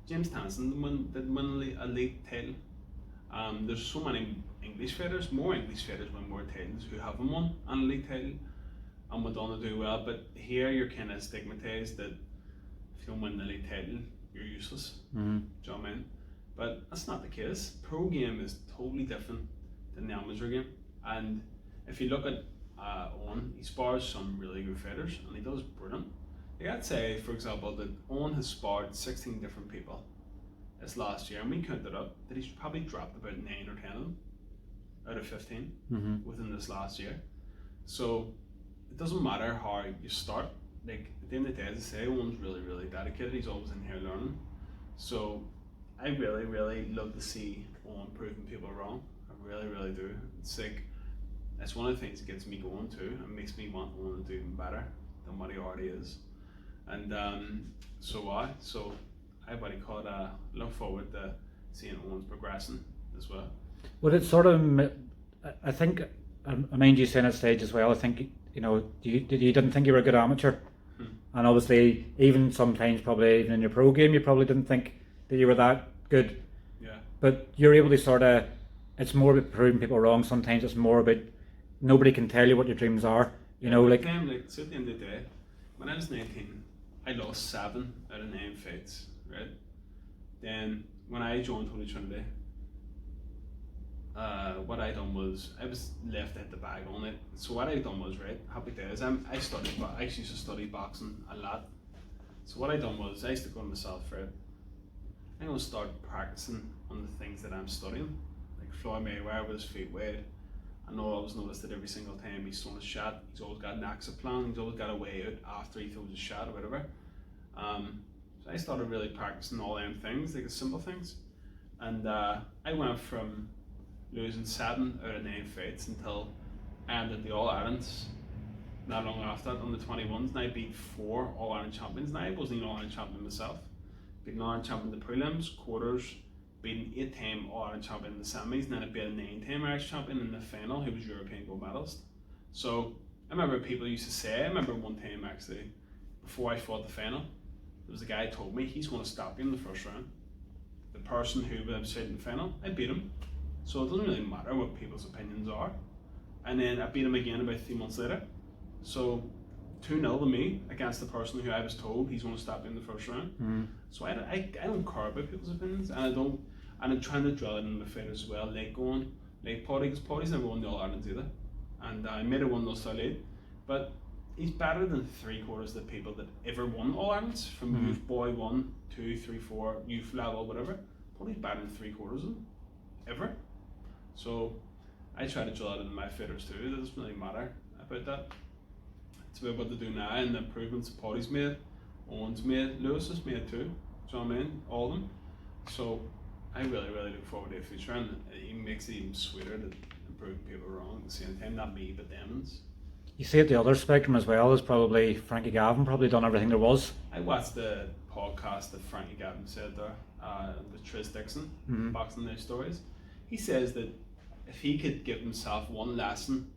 [SPEAKER 2] James Tanson did win a elite title. There's so many English fighters, more English fighters win world titles who haven't won an elite title and went on to do well. But here you're kind of stigmatized that if you don't win the elite title, you're useless.
[SPEAKER 1] Mm-hmm.
[SPEAKER 2] Do you know what I mean? But that's not the case. Pro game is totally different than the amateur game. And if you look at Owen, he spars some really good fighters and he does brilliant. Like I'd say, for example, that Owen has sparred 16 different people this last year, and we counted up that he's probably dropped about 9 or 10 of them out of 15 within this last year. So it doesn't matter how you start. Like at the end of the day, as I say, Owen's really, really dedicated. He's always in here learning. So I really, really love to see Owen proving people wrong. I really, really do. It's like, it's one of the things that gets me going too, and makes me want Owen to do even better than what he already is. And so I what call it, look forward to seeing Owen's progressing as well.
[SPEAKER 1] Well, it's sort of, I think, I mind you saying at stage as well, I think, you know, you didn't think you were a good amateur. And obviously, even sometimes, probably even in your pro game, you probably didn't think that you were that good.
[SPEAKER 2] Yeah.
[SPEAKER 1] But you're able to sort of, it's more about proving people wrong. Sometimes it's more about nobody can tell you what your dreams are. You know, like.
[SPEAKER 2] So at the end of the day, when I was 19, I lost 7 out of 9 fights, right? Then when I joined Holy Trinity, what I done was I was left to hit the bag on it. So what I done was, right, happy days. I actually used to study boxing a lot. So what I done was I used to go to myself, right, I'm gonna start practicing on the things that I'm studying. Like Floyd Mayweather with his feet weight. I know I always noticed that every single time he's thrown a shot, he's always got an exit plan, he's always got a way out after he throws a shot or whatever. So I started really practicing all them things, like the simple things. And I went from losing 7 out of 9 fights until I ended the All Irelands not long after that on the 21s, and I beat 4 All Ireland champions. Now I wasn't an All Ireland champion myself. Beat an All Ireland champion in the prelims, quarters, beat an 8-time All Ireland champion in the semis, and then I beat a 9-time Irish champion in the final who was European gold medalist. So I remember people used to say, I remember one time actually, before I fought the final, there was a guy who told me he's going to stop you in the first round. The person who was outside in the final, I beat him. So it doesn't really matter what people's opinions are. And then I beat him again about 3 months later. So 2-0 to me against the person who I was told he's going to stop you in the first round. So I don't care about people's opinions, and I'm trying to drill it in my fighters as well, like going, like Paddy, because Paddy's never won the All Ireland either. And I made a 1-0 lead. But he's better than 3/4 of the people that ever won All Irelands, from youth boy 1, 2, 3, 4, youth level, whatever. Paddy's better than 3/4 of them, ever. So I try to drill it in my fighters too. It doesn't really matter about that. It's about what they do now and the improvements Paddy's made, Owen's made, Lewis has made too. Do you know what I mean? All of them. So I really, really look forward to the future, and it even makes it even sweeter to improve people wrong at the same time. Not me, but them.
[SPEAKER 1] You see at the other spectrum as well, is probably Frankie Gavin probably done everything there was.
[SPEAKER 2] I watched the podcast that Frankie Gavin said there, with Trish Dixon, Boxing News Stories. He says that if he could give himself one lesson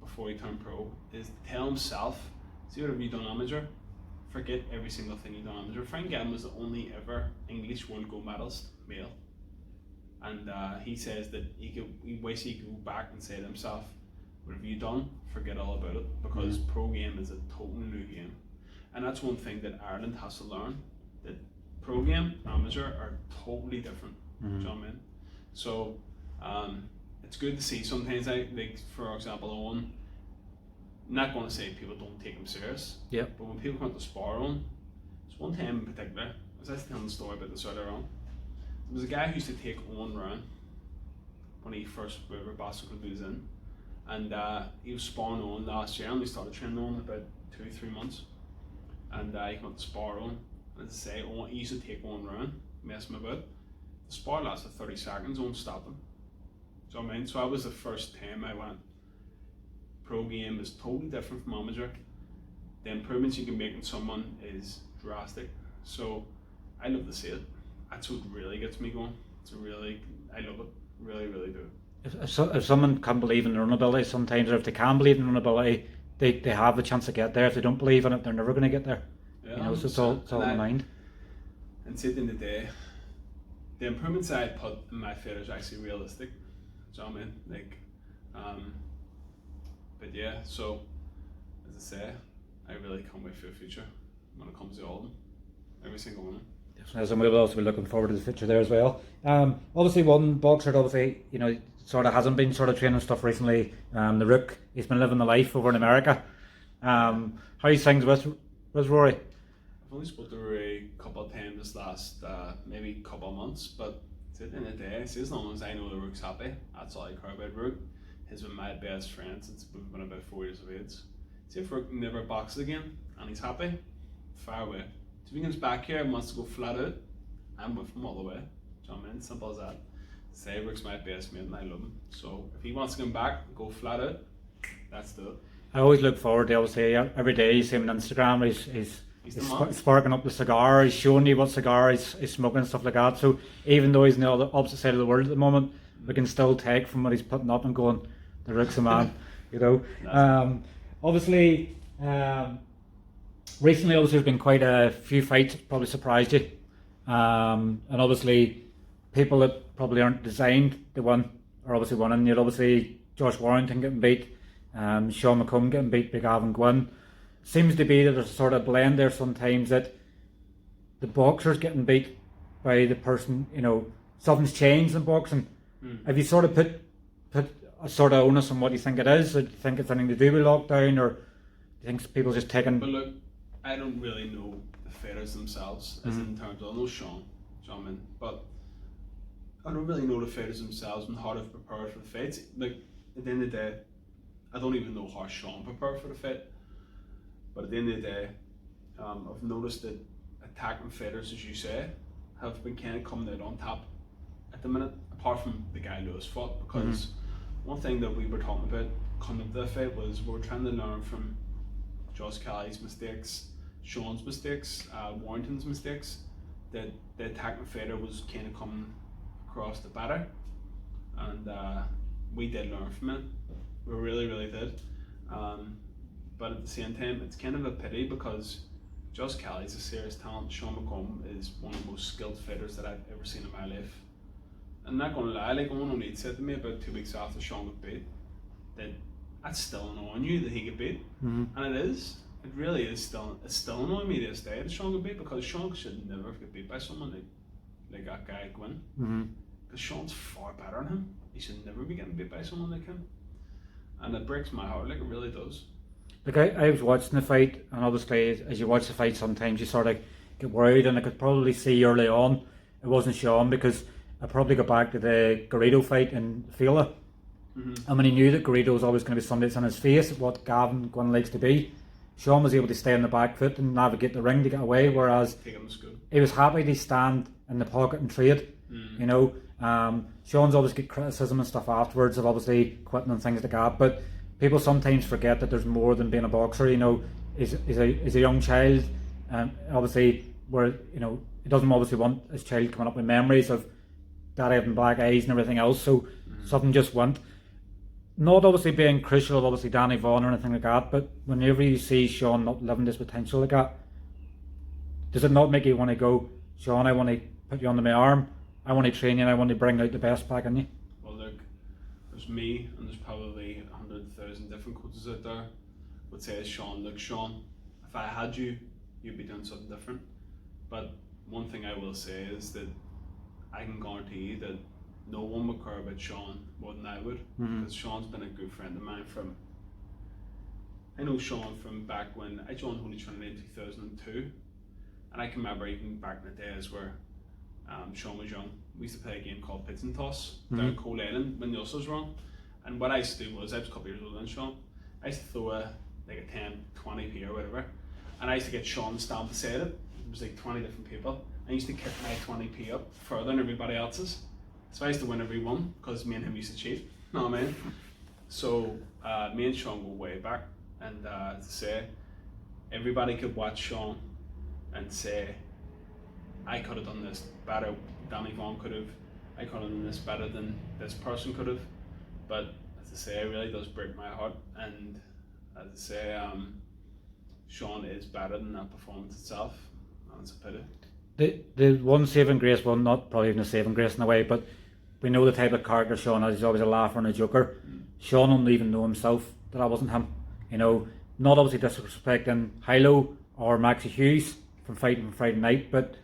[SPEAKER 2] before he turned pro, is to tell himself, see whatever you done amateur, forget every single thing you done amateur. Frank Gavin was the only ever English world gold medalist male, and he says that he wishes he could go back and say to himself, whatever you done, forget all about it, because pro game is a totally new game. And that's one thing that Ireland has to learn, that pro game, amateur are totally different. Do you know what I mean? So it's good to see sometimes, like for example, Owen, I'm not going to say people don't take him serious, but when people come to spar on, there's one time in particular, I was actually telling the story about this earlier on. There was a guy who used to take Owen round when he first, whatever Boston Club he was in, and he was sparring on last year, and we started training on about 2-3 months, and he went to spar on, and as I say, he used to take Owen round, mess him about. The spar lasted 30 seconds, Owen stopped him. Do you know what I mean? So that was the first time I went, pro game is totally different from amateur. the improvements you can make in someone is drastic. So I love to see it. That's what really gets me going. I love it. Really, really do.
[SPEAKER 1] If someone can't believe in their own ability sometimes, or if they can believe in their own ability, they have the chance to get there. If they don't believe in it, they're never going to get there.
[SPEAKER 2] Yeah,
[SPEAKER 1] so it's all in the mind.
[SPEAKER 2] And see, at the end of the day, the improvements I put in my field is actually realistic. Do you know what I mean? But yeah, so as I say, I really can't wait for the future when it comes to all of them. Every single one.
[SPEAKER 1] Yes, and we'll also be looking forward to the future there as well. Obviously, one boxer that obviously, sort of hasn't been sort of training stuff recently. The Rook, he's been living the life over in America. How's things with Rory?
[SPEAKER 2] I've only spoken to Rory a couple of times this last maybe couple of months, but at the end of the day, as long as I know the Rook's happy, that's all I care about. Rook has been my best friend since we've been about 4 years of age. See if Rook never boxes again and he's happy, far away. So if he comes back here and wants to go flat out, I'm with him all the way. Do you know what I mean? Simple as that. Say Rook's my best mate and I love him. So if he wants to come back and go flat out, that's the.
[SPEAKER 1] I always look forward to, obviously, every day you see him on Instagram, he's sparking up the cigar, he's showing you what cigar he's smoking and stuff like that. So even though he's on the opposite side of the world at the moment, we can still take from what he's putting up and going, the Rook's a man, Obviously, recently there's been quite a few fights that probably surprised you. And obviously, people that probably aren't designed to win are obviously winning. You'd obviously Josh Warrington getting beat, Sean McComb getting beat by Gavin Gwynn. Seems to be that there's a sort of blend there sometimes that the boxer's getting beat by the person, something's changed in boxing. Have you sort of put a sort of onus on what you think it is? Or do you think it's anything to do with lockdown, or do you think people just taking...
[SPEAKER 2] But look, I don't really know the fighters themselves, as in terms of, I know Sean, but I don't really know the fighters themselves and how they've prepared for the fights. Like, at the end of the day, I don't even know how Sean prepared for the fight. But at the end of the day, I've noticed that attacking fighters, as you say, have been kind of coming out on top at the minute, apart from the guy Lewis fought, because one thing that we were talking about coming to the fight was we were trying to learn from Josh Kelly's mistakes, Sean's mistakes, Warrington's mistakes, that the attacking fighter was kind of coming across the batter, and we did learn from it. We really, really did. But at the same time, it's kind of a pity because Josh Kelly's a serious talent. Sean McComb is one of the most skilled fighters that I've ever seen in my life. I'm not going to lie, like Owen O'Neill said to me about 2 weeks after Sean got beat, that's still annoying you that he got beat. And it is. It really is still annoying me to this day that Sean got beat, because Sean should never get beat by someone like that guy Gwynn. Because Sean's far better than him. He should never be getting beat by someone like him. And it breaks my heart, like it really does.
[SPEAKER 1] Like I was watching the fight, and obviously as you watch the fight sometimes you sort of get worried, and I could probably see early on it wasn't Sean, because I probably go back to the Garrido fight in Fila. And when he knew that Garrido was always going to be somebody that's on his face, what Gavin Gwynn likes to be, Sean was able to stay on the back foot and navigate the ring to get away, whereas he was happy to stand in the pocket and trade. Sean's always get criticism and stuff afterwards of obviously quitting and things like that, but people sometimes forget that there's more than being a boxer. He's a young child, and obviously he doesn't obviously want his child coming up with memories of daddy having black eyes and everything else, so something just went. Not obviously being crucial of obviously Danny Vaughan or anything like that, but whenever you see Sean not living this potential like that, does it not make you want to go, Sean, I want to put you under my arm, I want to train you, and I want to bring out the best back in you?
[SPEAKER 2] Well look, there's me and there's probably 100,000 different coaches out there would say, Sean, look Sean, if I had you, you'd be doing something different. But one thing I will say is that I can guarantee you that no one would care about Sean more than I would, because Sean's been a good friend of mine I know Sean from back when I joined Holy Trinity in 2002, and I can remember even back in the days where Sean was young, we used to play a game called Pits and Toss down at Cole Island when the Ulsters were on, and what I used to do was, I was a couple of years older than Sean, I used to throw a 10, 20p or whatever, and I used to get Sean to stand beside it. It was like 20 different people. I used to kick my 20p up further than everybody else's. So I used to win every one because me and him used to cheat. You know what I mean? So me and Sean go way back, and to say, everybody could watch Sean and say, I could have done this better, Danny Vaughan could have, I could have done this better than this person could have. But as I say, it really does break my heart, and as I say, Sean is better than that performance itself, and it's a pity.
[SPEAKER 1] The one saving grace, well, not probably even a saving grace in a way, but we know the type of character Sean is. He's always a laugher and a joker. Sean wouldn't even know himself that I wasn't him. You know, not obviously disrespecting Hilo or Maxie Hughes from fighting Friday night, but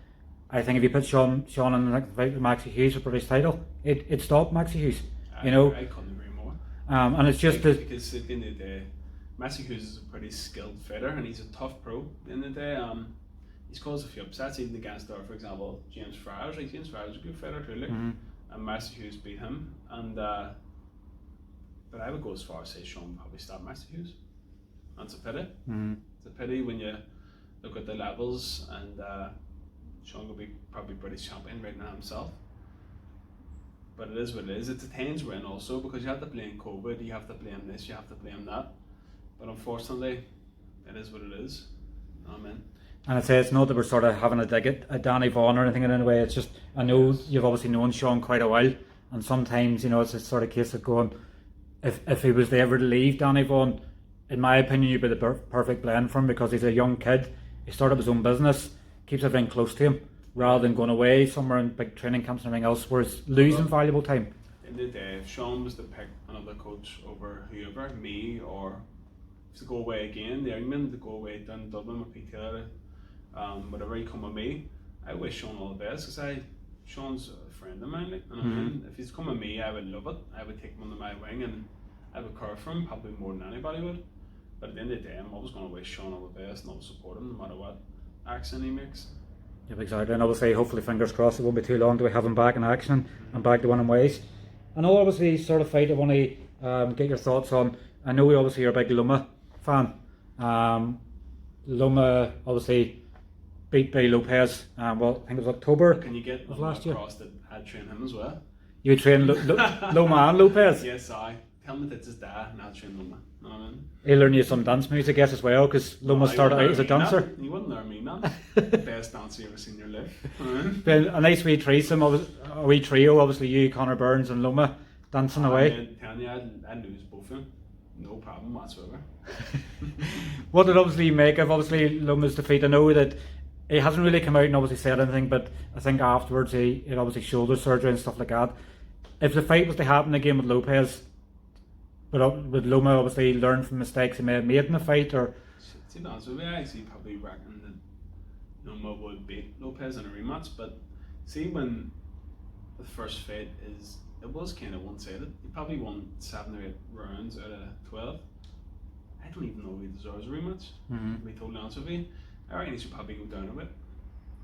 [SPEAKER 1] I think if you put Sean in the fight with Maxie Hughes for British title, it stopped Maxie Hughes.
[SPEAKER 2] I couldn't agree more.
[SPEAKER 1] And it's just
[SPEAKER 2] because at the end of the day, Maxie Hughes is a pretty skilled fighter, and he's a tough pro. At the end of the day, he's caused a few upsets, even against, for example, James Friars. Like, James Friars is a good fighter too, like, and Maxie Hughes beat him. And but I would go as far as say Sean probably stopped Maxie Hughes. That's a pity. It's a pity when you look at the levels, and Sean could be probably British champion right now himself. But it is what it is. It's a Tains win also, because you have to blame COVID, you have to blame this, you have to blame that. But unfortunately, it is what it is. Amen.
[SPEAKER 1] And I'd say it's not that we're sort of having a dig at Danny Vaughan or anything in any way. It's just, I know you've obviously known Sean quite a while, and sometimes, you know, it's a sort of case of going, if he was to ever leave Danny Vaughan, in my opinion, you'd be the perfect blend for him, because he's a young kid. He started his own business, keeps everything close to him, rather than going away somewhere in big training camps and everything else, where it's losing valuable time.
[SPEAKER 2] In the day, if Sean was to pick another coach over whoever, me, or to go away again, the England, to go away down Dublin with Pete Taylor, whatever he come with me, I wish Sean all the best, because Sean's a friend of mine, like, and I mean, if he's come with me, I would love it. I would take him under my wing, and I would care for him probably more than anybody would. But at the end of the day, I'm always going to wish Sean all the best, and always support him no matter what accent he makes.
[SPEAKER 1] Yep, exactly. And obviously, hopefully, fingers crossed, it won't be too long till we have him back in action and back to winning ways. I know, obviously, sort of fight I want to get your thoughts on. I know you're a big Loma fan. Loma obviously beat Billy Lopez. Well, I think it was October.
[SPEAKER 2] Can you get
[SPEAKER 1] of last year?
[SPEAKER 2] Across that I'd train him as well?
[SPEAKER 1] You train Loma and Lopez?
[SPEAKER 2] Yes, I. Tell me that's his dad, and I'll train Loma. Know what I mean?
[SPEAKER 1] He'll learn you some dance moves, I guess, as well, because Loma started out as a dancer.
[SPEAKER 2] You wouldn't learn me, man. Best dancer you ever seen in your life.
[SPEAKER 1] Been a nice wee threesome, a wee trio, obviously you, Conor Burns and Loma, dancing away.
[SPEAKER 2] I'm telling you, I'd lose both of them. No problem whatsoever.
[SPEAKER 1] What did obviously you make of obviously Loma's defeat? I know that he hasn't really come out and obviously said anything, but I think afterwards he had obviously shoulder surgery and stuff like that. If the fight was to happen again with Lopez, would Loma obviously learn from mistakes he may have made in the fight, or?
[SPEAKER 2] To be honest with you, I actually probably reckon that Loma would beat Lopez in a rematch, but see, when the first fight it was kind of one-sided. He probably won 7 or 8 rounds out of 12. I don't even know if he deserves a rematch, to be totally honest with you. I reckon he should probably go down a bit,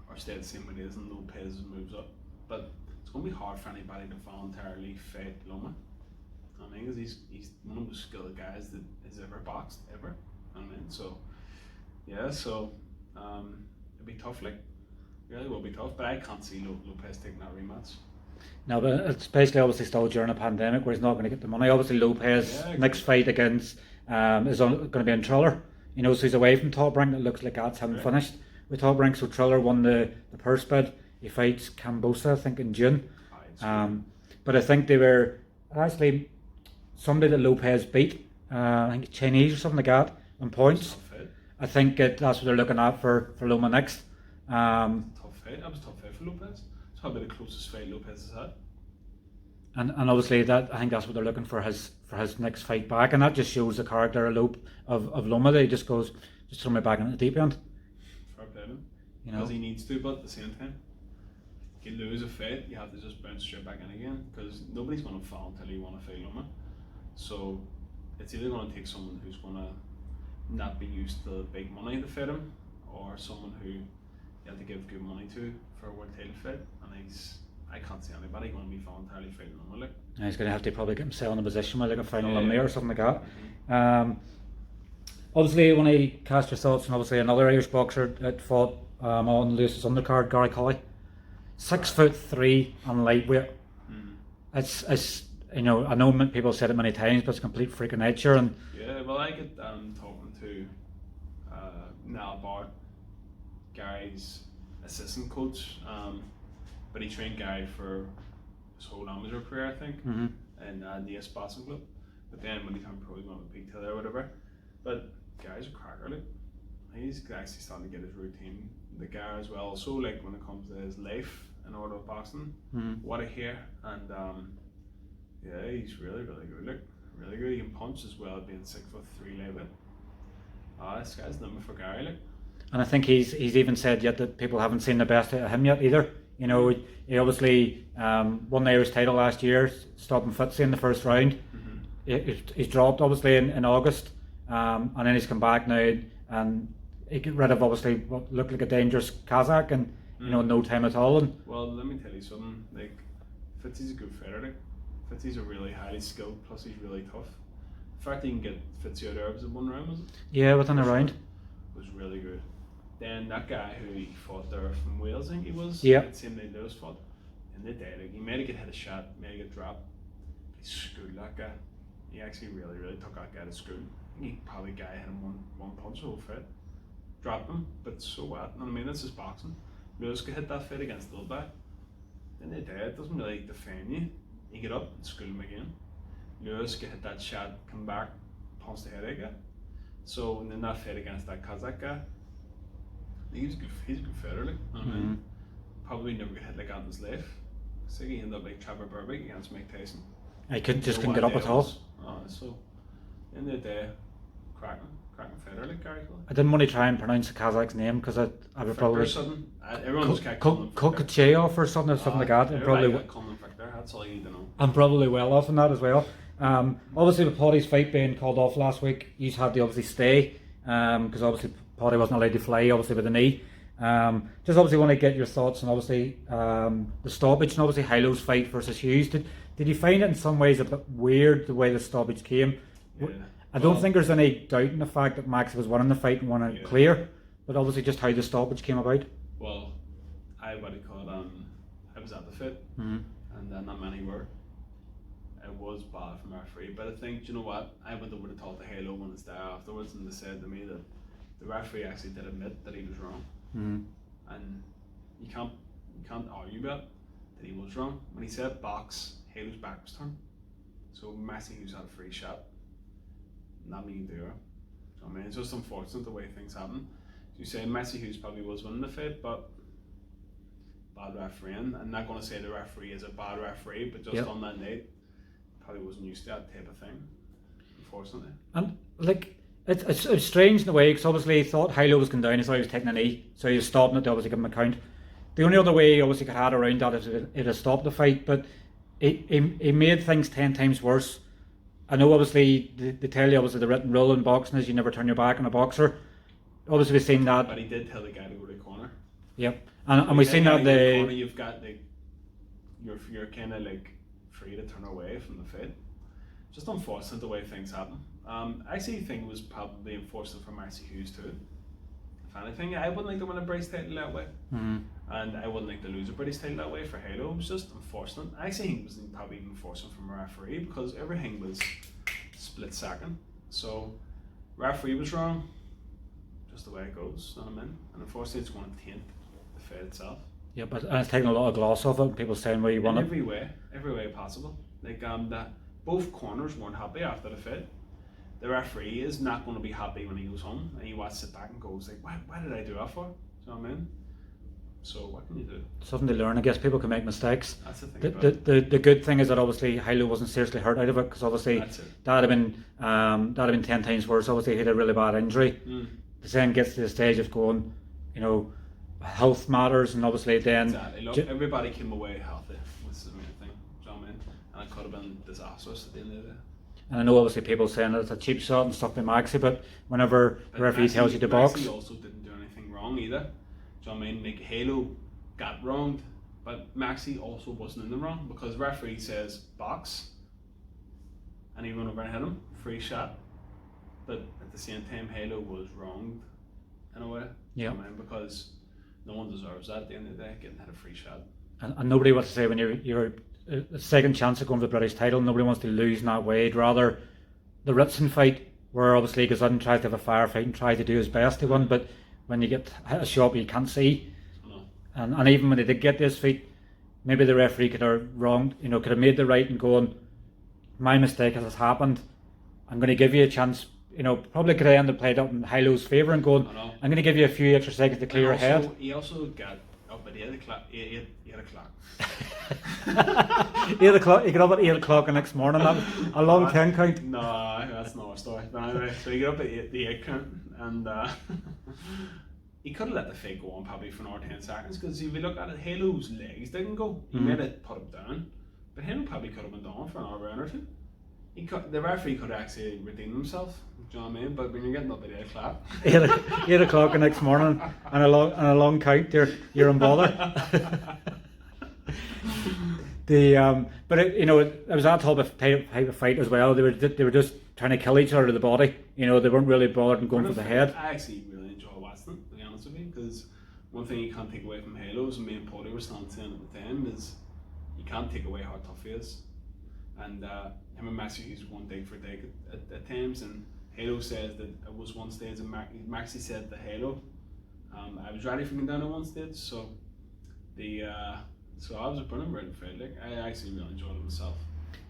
[SPEAKER 2] or stay the same way he is, and Lopez moves up. But it's going to be hard for anybody to voluntarily fight Loma. I mean, because he's one of the most skilled guys that has ever boxed, ever. I mean, so yeah, so it'd be tough, like, really will be tough. But I can't see Lopez taking that rematch.
[SPEAKER 1] No, but it's basically obviously still during a pandemic where he's not going to get the money. Obviously, Lopez next fight against is going to be in Triller. You know, so he's away from Top Rank. It looks like that's haven't finished with Top Rank. So Triller won the purse bid. He fights Cambosa, I think, in June. But I think they were actually somebody that Lopez beat. I think Chinese or something like that on points. I think that's what they're looking at for Loma next.
[SPEAKER 2] Tough fight. That was a tough fight for Lopez. It's probably the closest fight Lopez has had.
[SPEAKER 1] And obviously that I think that's what they're looking for his next fight back, and that just shows the character of Loma. That he just goes, just throw me back into the deep end.
[SPEAKER 2] Fair play to him.
[SPEAKER 1] You know,
[SPEAKER 2] because he needs to, but at the same time, if you lose a fight, you have to just bounce straight back in again, because nobody's going to fall until you want to fight Loma. So it's either going to take someone who's going to not be used to big money to fight him, or someone who you have to give good money to for a world title fight, and I can't see anybody going to be voluntarily fighting Loma. Like.
[SPEAKER 1] He's going to have to probably get himself in a position with like a final Lemieux or something like that. Obviously, when I cast your thoughts on obviously another Irish boxer that fought on Lewis's undercard, Gary Colley, 6'3" and lightweight. It's you know, I know people said it many times, but it's a complete freak of nature. And
[SPEAKER 2] yeah, well, I get talking to Niall Bart, Gary's assistant coach, but he trained Gary for his whole amateur career, I think, in the Boxing Club. But then when he turned pro, he went with Pete Taylor or whatever. But Gary's a cracker, like. He's actually starting to get his routine. The guy as well. So like when it comes to his life in order of boxing, what I hear, and yeah, he's really good. Like really good. He can punch as well, being 6'3" lightweight. This guy's number for Gary, like.
[SPEAKER 1] And I think he's even said yet that people haven't seen the best out of him yet either. You know, he obviously won the Irish title last year, stopping Fitzy in the first round. He's dropped obviously in August, and then he's come back now and he got rid of obviously what looked like a dangerous Kazakh and no time at all. And
[SPEAKER 2] well, let me tell you something. Like Fitzy's a good fighter. Like Fitzy's a really highly skilled. Plus he's really tough. The fact he can get Fitzy out of Arabs in one round, was it?
[SPEAKER 1] Yeah, within a round.
[SPEAKER 2] Was really good. Then that guy who he fought there from Wales, I think he was.
[SPEAKER 1] Yeah.
[SPEAKER 2] The same day Lewis fought. In the day, like he may have hit a shot, may have get dropped. He schooled that guy. He actually really took that guy to school. He probably hit him one punch the whole fight. Dropped him, but so what? You know what I mean? This is boxing. Lewis could hit that fight against Ilbay. In the day, it doesn't really defend you. You get up and school him again. Lewis could hit that shot, come back, punch the head again. So and then that fight against that Kazakh guy, he's a good fighter, like. You know what I mean? Probably never get hit like that in his life. So he ended up like Trevor Burbick against Mike Tyson.
[SPEAKER 1] I couldn't get up at all.
[SPEAKER 2] So in the day, cracking fighter like Gary.
[SPEAKER 1] I didn't want to try and pronounce the Kazakh's name because I would probably
[SPEAKER 2] everyone was calling him
[SPEAKER 1] Kokachev or something like that.
[SPEAKER 2] That's all you need to know.
[SPEAKER 1] I'm probably well off on that as well. Obviously with Paddy's fight being called off last week, he's had to obviously stay because obviously Paddy wasn't allowed to fly obviously with the knee. Just obviously want to get your thoughts on obviously the stoppage and obviously Hilo's fight versus Hughes. Did you find it in some ways a bit weird the way the stoppage came?
[SPEAKER 2] Yeah.
[SPEAKER 1] I don't think there's any doubt in the fact that Max was winning the fight and won it clear, but obviously just how the stoppage came about.
[SPEAKER 2] Well, I was at the fight, and not many were. It was bad from our referee, but I think, you know what, I went over to talk to Halo when it's there afterwards, and they said to me that the referee actually did admit that he was wrong, and you can't argue about that he was wrong. When he said box, Halo's back was turned, so Massey Hughes had a free shot. Not me either. I mean, it's just unfortunate the way things happen. You say Massey Hughes probably was winning the fight, but bad refereeing. I'm not going to say the referee is a bad referee, but just on that night, probably wasn't used to that type of thing, unfortunately. And
[SPEAKER 1] like, it's strange in a way because obviously he thought Hilo was going down, he thought he was taking a knee, so he was stopping it to obviously give him a count. The only other way he obviously could have had around that is it had stopped the fight, but it made things 10 times worse. I know obviously they tell you obviously the written rule in boxing is you never turn your back on a boxer. Obviously we've seen that.
[SPEAKER 2] But he did tell the guy to go to the corner.
[SPEAKER 1] Yep. And we've seen that the
[SPEAKER 2] corner, you've got like you're kind of like free to turn away from the fight. Just unfortunate the way things happen. I actually think it was probably unfortunate for Massey Hughes too. If anything, I wouldn't like to win a British title that way, and I wouldn't like to lose a British title that way for Halo. It was just unfortunate. I actually think it was probably even unfortunate from a referee because everything was split second. So referee was wrong. Just the way it goes, you know what I mean? And unfortunately, it's going to taint the fight itself.
[SPEAKER 1] Yeah, but it's taking a lot of gloss off it. People saying where you want it.
[SPEAKER 2] Every way possible. Like that, both corners weren't happy after the fight. The referee is not going to be happy when he goes home and he wants to sit back and goes like, why did I do that for? Do you know what I mean? So what can you do?
[SPEAKER 1] Something to learn. I guess people can make mistakes.
[SPEAKER 2] That's the thing.
[SPEAKER 1] The good thing is that obviously Hilo wasn't seriously hurt out of it because obviously that'd have been 10 times worse. Obviously he had a really bad injury. The then gets to the stage of going, health matters, and obviously then
[SPEAKER 2] exactly. Look, everybody came away healthy. Which is the main thing. Do you know what I mean? And it could have been disastrous at the end of the day.
[SPEAKER 1] And I know obviously people saying that it's a cheap shot and stuff by Maxi, but whenever the referee tells you to box,
[SPEAKER 2] Maxi also didn't do anything wrong either. Do you know what I mean? Like Halo got wronged, but Maxi also wasn't in the wrong because the referee says box, and he went over and hit him, free shot. But at the same time, Halo was wronged in a way.
[SPEAKER 1] Yeah.
[SPEAKER 2] You know what I mean? Because no one deserves that at the end of the day, getting hit a free shot.
[SPEAKER 1] And nobody wants to say when you're a second chance of going for the British title, nobody wants to lose in that way. I'd rather the Ritson fight where obviously Gazan tries to have a firefight and tries to do his best to win, but when you get hit a shot you can't see, and even when he did get to his feet, maybe the referee could have could have made the right and going, my mistake has happened, I'm going to give you a chance. Probably could have ended up played up in Hilo's favour and going, I'm going to give you a few extra seconds to clear your head.
[SPEAKER 2] He also got up at 8 o'clock. 8 o'clock.
[SPEAKER 1] 8 o'clock. He got up at 8 o'clock the next morning. That was a long 10 count.
[SPEAKER 2] No, that's not a story. But anyway, so he got up at the 8 count, and he could have let the fight go on probably for another 10 seconds, because if you look at it, Halo's legs didn't go. He made it put him down, but Halo probably could have been down for another round or two. The referee could have actually redeemed himself. Do you know what I mean? But when you're getting up at 8 o'clock,
[SPEAKER 1] 8 o'clock the next morning, and a long count, you're in bother. But it was that type of fight as well. They were just trying to kill each other to the body. They weren't really bothered and going for the head.
[SPEAKER 2] I actually really enjoy watching it, to be honest with you, because one thing you can't take away from Halos, and me and Paulie were standing saying at the time, is you can't take away how tough he is. And him and Maxi used one dig for dig at times, and Halo says that it was one stage, and Maxi said to Halo, I was ready for him down at one stage, so I was a brilliant round fight. Like, I actually really enjoyed it myself.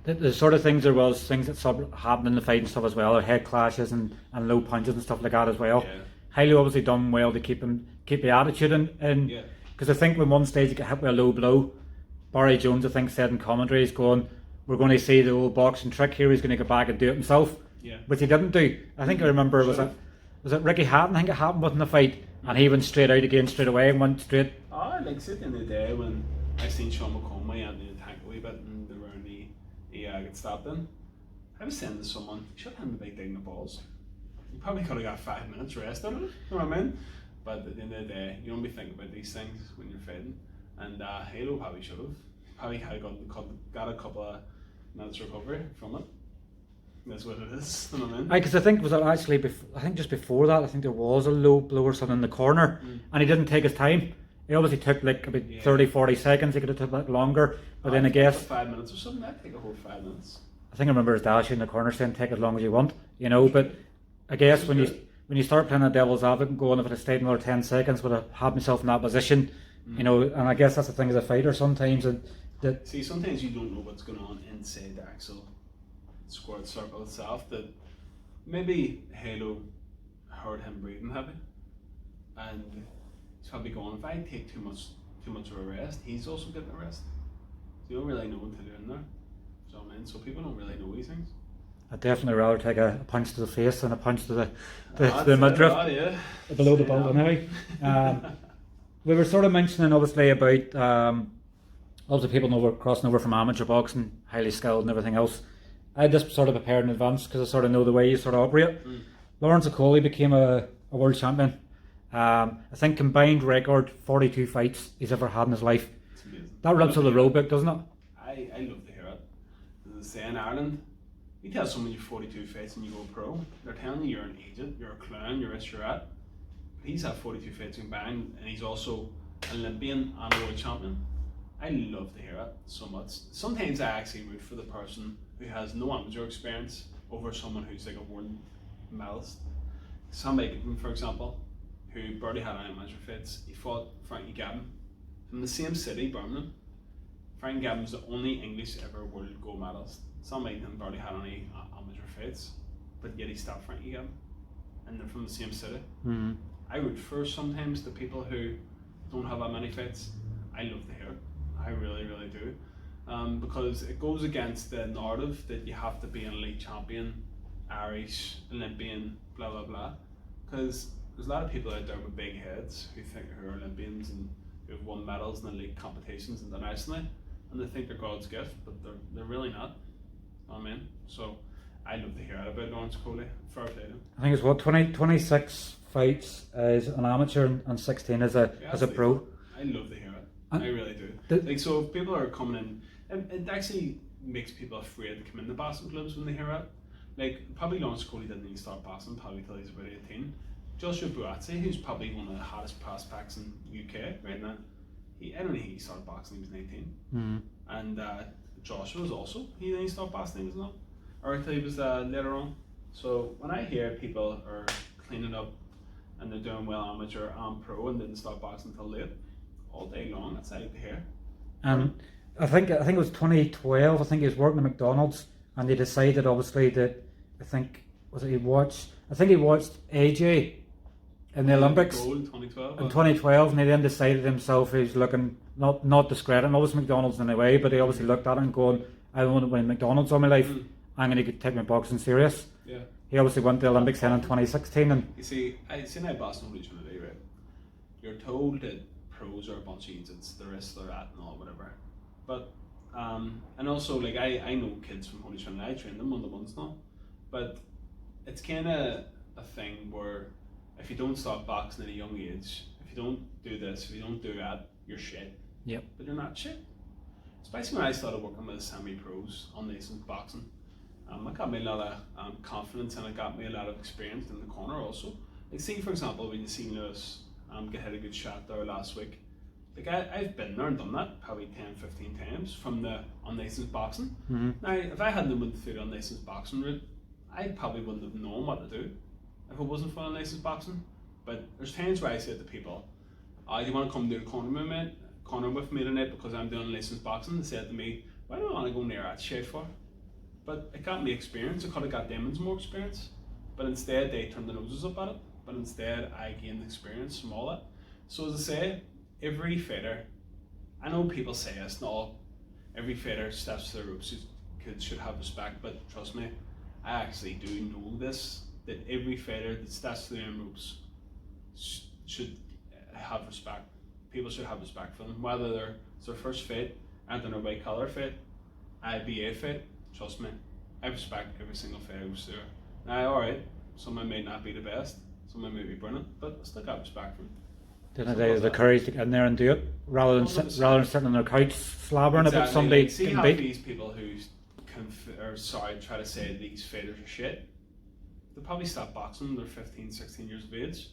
[SPEAKER 1] The sort of things things that happened in the fight and stuff as well, or head clashes and low punches and stuff like that as well.
[SPEAKER 2] Yeah.
[SPEAKER 1] Halo obviously done well to keep the attitude in.
[SPEAKER 2] Yeah.
[SPEAKER 1] Because I think when one stage he got hit with a low blow, Barry Jones I think said in commentary, he's going, we're going to see the old boxing trick here. He's going to go back and do it himself.
[SPEAKER 2] Yeah.
[SPEAKER 1] Which he didn't do. I think I remember was it Ricky Hatton? I think it happened within the fight, and he went straight out again straight away and went straight.
[SPEAKER 2] Oh, like at the end of the day when I seen Sean McCombie and the attack a wee bit and the round he got stopped in, I was saying to someone, you should have him a big dig in the balls. You probably could have got 5 minutes rest out of it. You know what I mean? But at the end of the day, you don't be thinking about these things when you're fighting. And Halo probably should have. Probably had got a couple of minutes recovery from it. That's what it is. You know what I mean?
[SPEAKER 1] Because I think was it actually I think just before that, I think there was a low blow or something in the corner, and he didn't take his time. He obviously took like about 30-40 seconds. He could have took that longer, but then I guess
[SPEAKER 2] 5 minutes or something. I'd take a whole 5 minutes.
[SPEAKER 1] I think I remember his dash in the corner saying, "Take as long as you want," But I guess when you start playing the devil's advocate and going, if it had stayed another 10 seconds, would have had myself in that position, And I guess that's the thing as a fighter sometimes.
[SPEAKER 2] See, sometimes you don't know what's going on inside the actual squared circle itself. That maybe Halo heard him breathing heavy, and he's probably going, if I take too much of a rest, he's also getting a rest. So you don't really know what to do in there. So so people don't really know these things.
[SPEAKER 1] I'd definitely rather take a punch to the face than a punch to the midriff, below the belt anyway. We were sort of mentioning obviously about obviously people crossing over from amateur boxing, highly skilled and everything else. I had this sort of prepared in advance because I sort of know the way you sort of operate. Lawrence Okoli became a world champion. I think combined record 42 fights he's ever had in his life. That rips up the road book, doesn't it?
[SPEAKER 2] I love to hear it. As I say, in Ireland, you tell someone you've 42 fights and you go pro, they're telling you you're an agent, you're a clown, you're this, you're that. But he's had 42 fights combined, and he's also an Olympian and a world champion. I love to hear it so much. Sometimes I actually root for the person who has no amateur experience over someone who's like a world medalist. Sam Aiken, for example, who barely had any amateur fights, he fought Frankie Gavin from the same city, Birmingham. Frankie Gavin was the only English ever world gold medalist. Sam Aiken barely had any amateur fights, but yet he stopped Frankie Gavin, and they're from the same city.
[SPEAKER 1] Mm-hmm.
[SPEAKER 2] I root for sometimes the people who don't have that many fights. I love to hear it. I really, really do. Because it goes against the narrative that you have to be an elite champion, Irish, Olympian, blah, blah, blah. Because there's a lot of people out there with big heads who are Olympians and who have won medals in elite competitions internationally, and they think they're God's gift, but they're really not. I mean, so I love to hear it about Lawrence Okoli. Fair play to him. I
[SPEAKER 1] think it's 26 fights as an amateur and 16 as a pro.
[SPEAKER 2] I love to hear it. I really do. So if people are coming in, it actually makes people afraid to come into boxing clubs when they hear it. Like, probably Lawrence Okoli didn't even start boxing probably till he's about 18. Joshua Buatsi, who's probably one of the hottest prospects in UK right now, I don't think he started boxing when he was 19.
[SPEAKER 1] Mm-hmm.
[SPEAKER 2] And Joshua was also, he didn't start boxing when he was not. Or until he was later on. So when I hear people are cleaning up and they're doing well amateur and pro and didn't start boxing until late, all day long, that's what I like to hear.
[SPEAKER 1] And I think it was 2012. I think he was working at McDonald's, and they decided obviously that he watched AJ in the Olympics
[SPEAKER 2] Gold 2012.
[SPEAKER 1] in 2012, and he then decided himself he's looking not discrediting obviously McDonald's in a way, but he obviously looked at it and going, I want to win McDonald's all my life. I'm going to take my boxing serious.
[SPEAKER 2] Yeah.
[SPEAKER 1] He obviously went to the Olympics then in 2016, and
[SPEAKER 2] you see, I seen how boxing originally, right? You're told that pros are a bunch of idiots, the rest they're at and all whatever. But and also like I know kids from Holy Trinity, I train them on the ones now. But it's kinda a thing where if you don't start boxing at a young age, if you don't do this, if you don't do that, you're shit.
[SPEAKER 1] Yep.
[SPEAKER 2] But you're not shit. Especially when I started working with semi-pros on licensed boxing. It got me a lot of confidence, and it got me a lot of experience in the corner also. Like see for example when you see Lewis get hit a good shot there last week. Like I've been there and done that probably 10, 15 times from the unlicensed boxing. Now if I hadn't went through the unlicensed boxing route, I probably wouldn't have known what to do if it wasn't for unlicensed boxing. But there's times where I say to people, do you want to come do a corner with me tonight because I'm doing unlicensed boxing? They said to me, why do I want to go near that shit for? But it got me experience. It could have got them more experience, but instead they turned their noses up at it. But instead I gained experience from all that. So as I say, every fighter, I know people say it's not all, every fighter steps to the ropes, kids should have respect, but trust me, I actually do know this, that every fighter that steps to the ropes should have respect. People should have respect for them, whether it's their first fight, and their white collar fight, IBA fight. Trust me, I respect every single fighter who's there. Now, alright, someone may not be the best, someone may be brilliant, but I still got respect for them.
[SPEAKER 1] Didn't they have the courage to get in there and do it rather than sitting on their couch slabbering about somebody
[SPEAKER 2] like, see
[SPEAKER 1] getting
[SPEAKER 2] how
[SPEAKER 1] beat?
[SPEAKER 2] these people who try to say these fighters are shit, they probably stopped boxing when they're 15, 16 years of age.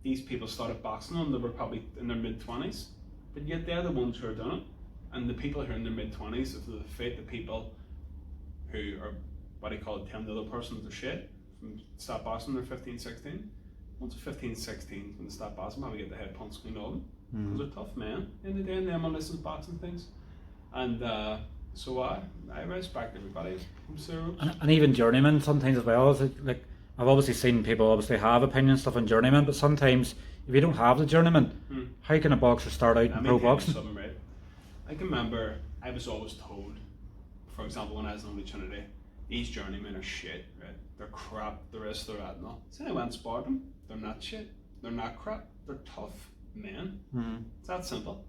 [SPEAKER 2] These people started boxing when they were probably in their mid-20s, but yet they're the ones who are doing it. And the people who are in their mid-20s, if they fight the people who are, what do you call it, telling the other person they're shit, from stop boxing when they're 15, 16, once they're 15, 16, when they stop boxing, probably get the head punched clean of them. Because they're tough men in the day, and them unlicensed boxing things. And so I respect everybody from zero.
[SPEAKER 1] And even journeymen sometimes as well. Is it, like, I've obviously seen people obviously have opinions stuff on journeymen, but sometimes if you don't have the journeyman, how can a boxer start out in pro boxing?
[SPEAKER 2] Right? I can remember I was always told, for example, when I was in Holy Trinity, these journeymen are shit, right? They're crap, the rest they're at now. So I went and sparred them. They're not shit. They're not crap. They're tough men. It's that simple.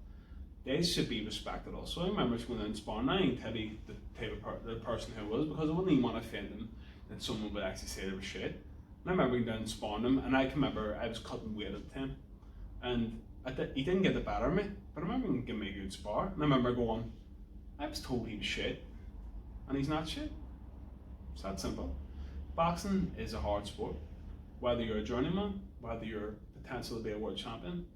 [SPEAKER 2] They should be respected also. I remember going down and sparring. I didn't tell you the type of the person who it was, because I wouldn't even want to offend them that someone would actually say they were shit. And I remember going down and sparring them, and I can remember I was cutting weight at the time, and he didn't get the better of me, but I remember him giving me a good spar, and I remember going, I was told he was shit, and he's not shit. It's that simple. Boxing is a hard sport, whether you're a journeyman, whether you're potential to be a world champion.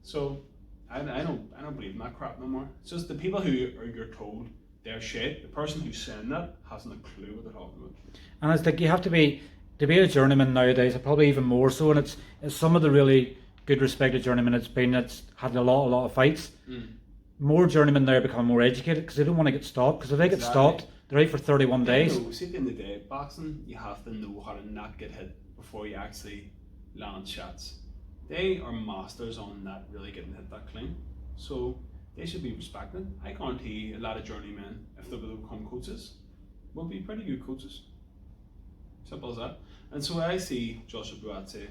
[SPEAKER 2] So I don't believe in that crap no more. It's just the people who you're told they're shit, the person who's saying that hasn't a clue what they're talking about.
[SPEAKER 1] And it's like you have to be a journeyman nowadays, probably even more so, and it's some of the really good respected journeymen it's had a lot of fights. More journeymen now become more educated because they don't want to get stopped, because if they get stopped, they're out for 31 days.
[SPEAKER 2] See, at the end of the day, boxing, you have to know how to not get hit before you actually land shots. They are masters on not really getting hit that clean, so they should be respected. I guarantee a lot of journeymen, if they will become coaches, will be pretty good coaches. Simple as that. And so I see Joshua Buatsi,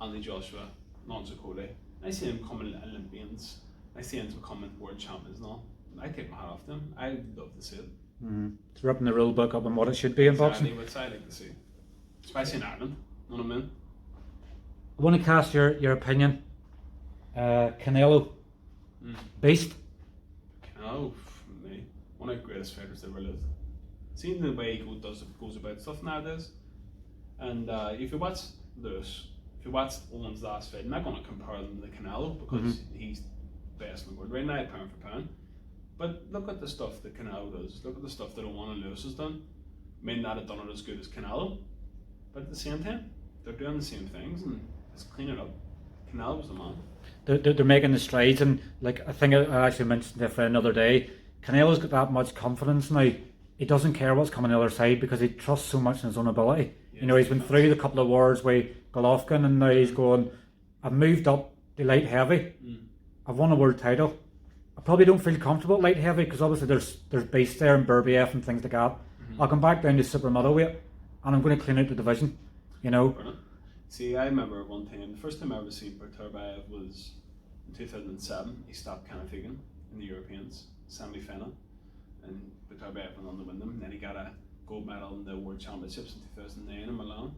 [SPEAKER 2] Andy Joshua, Lonzo Cole, I see them becoming Olympians, I see them becoming world champions and all. I take my hat off them. I'd love to see it.
[SPEAKER 1] It's ripping the rule book up on what it should be in boxing.
[SPEAKER 2] Which I like to see, especially in Ireland. You know what I mean?
[SPEAKER 1] I want to cast your opinion. Canelo, beast.
[SPEAKER 2] Canelo, for me, one of the greatest fighters ever lived. Seeing the way he goes about stuff nowadays, and if you watch Lewis, if you watch Owen's last fight, I'm not going to compare them to Canelo because he's best in the world right now, pound for pound. But look at the stuff that Canelo does. Look at the stuff that Owen and Lewis has done. May not have done it as good as Canelo, But at the same time, they're doing the same things and let's clean it up. Canal was the man.
[SPEAKER 1] They're making the strides, and like I think I actually mentioned it for another day. Canelo's got that much confidence now. He doesn't care what's coming the other side because he trusts so much in his own ability.
[SPEAKER 2] Yeah,
[SPEAKER 1] you know, he's been through the couple of wars with Golovkin, and now he's going, I've moved up to light heavy. I've won a world title. I probably don't feel comfortable at light heavy because obviously there's beasts there and Burbiev and things like that. I'll come back down to super middleweight and I'm going to clean out the division. You know.
[SPEAKER 2] Brilliant. See, I remember one time, the first time I ever seen Padraig was in 2007. He stopped Conor Quinn in the Europeans semi-final, and Padraig went on to win them. And then he got a gold medal in the World Championships in 2009 in Milan.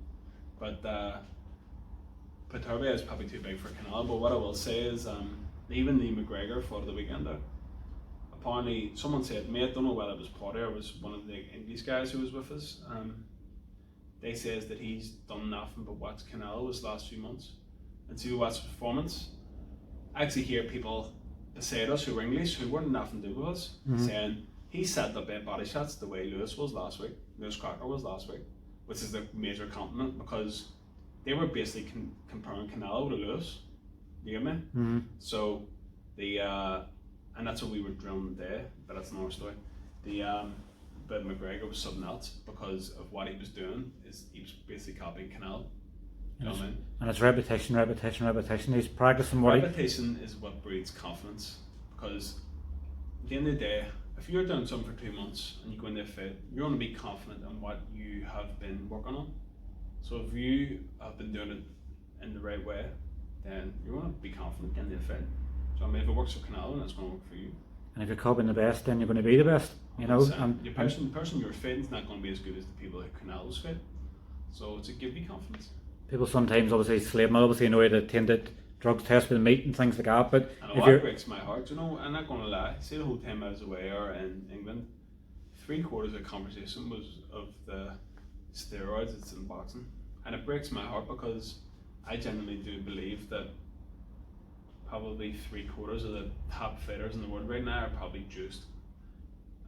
[SPEAKER 2] But Padraig is probably too big for Canelo. But what I will say is, even the McGregor fought the weekend there. Apparently, someone said, mate, I don't know whether it was Potter or was one of the English guys who was with us. They says that he's done nothing but watch Canelo his last few months and see watch his performance. I actually hear people beside us who were English who weren't nothing to do with us saying he set up body shots the way Lewis was last week, Lewis Crocker was last week, which is the major compliment because they were basically comparing Canelo to Lewis. You get me? So and that's what we were drilling today, but that's another story. But McGregor was something else because of what he was doing. He was basically copying Canelo. You know what I mean?
[SPEAKER 1] And it's repetition. He's practicing what
[SPEAKER 2] repetition is what breeds confidence. Because at the end of the day, if you're doing something for 2 months and you go into a fight, you're going to be confident in what you have been working on. So if you have been doing it in the right way, then you're going to be confident in the fight. So I mean, if it works for Canelo, then it's going to work for you.
[SPEAKER 1] And if you're copying the best, then you're going to be the best. You know,
[SPEAKER 2] the person you're fighting is not going to be as good as the people that Canelo's fight. So to give you confidence.
[SPEAKER 1] People sometimes obviously slave them, obviously in a way to tainted drugs test with meat and things like that. But
[SPEAKER 2] it breaks my heart. You know, I'm not going to lie. See, the whole time I was away or in England, 3/4 of the conversation was of the steroids that's in boxing, and it breaks my heart because I genuinely do believe that probably 3/4 of the top fighters in the world right now are probably juiced.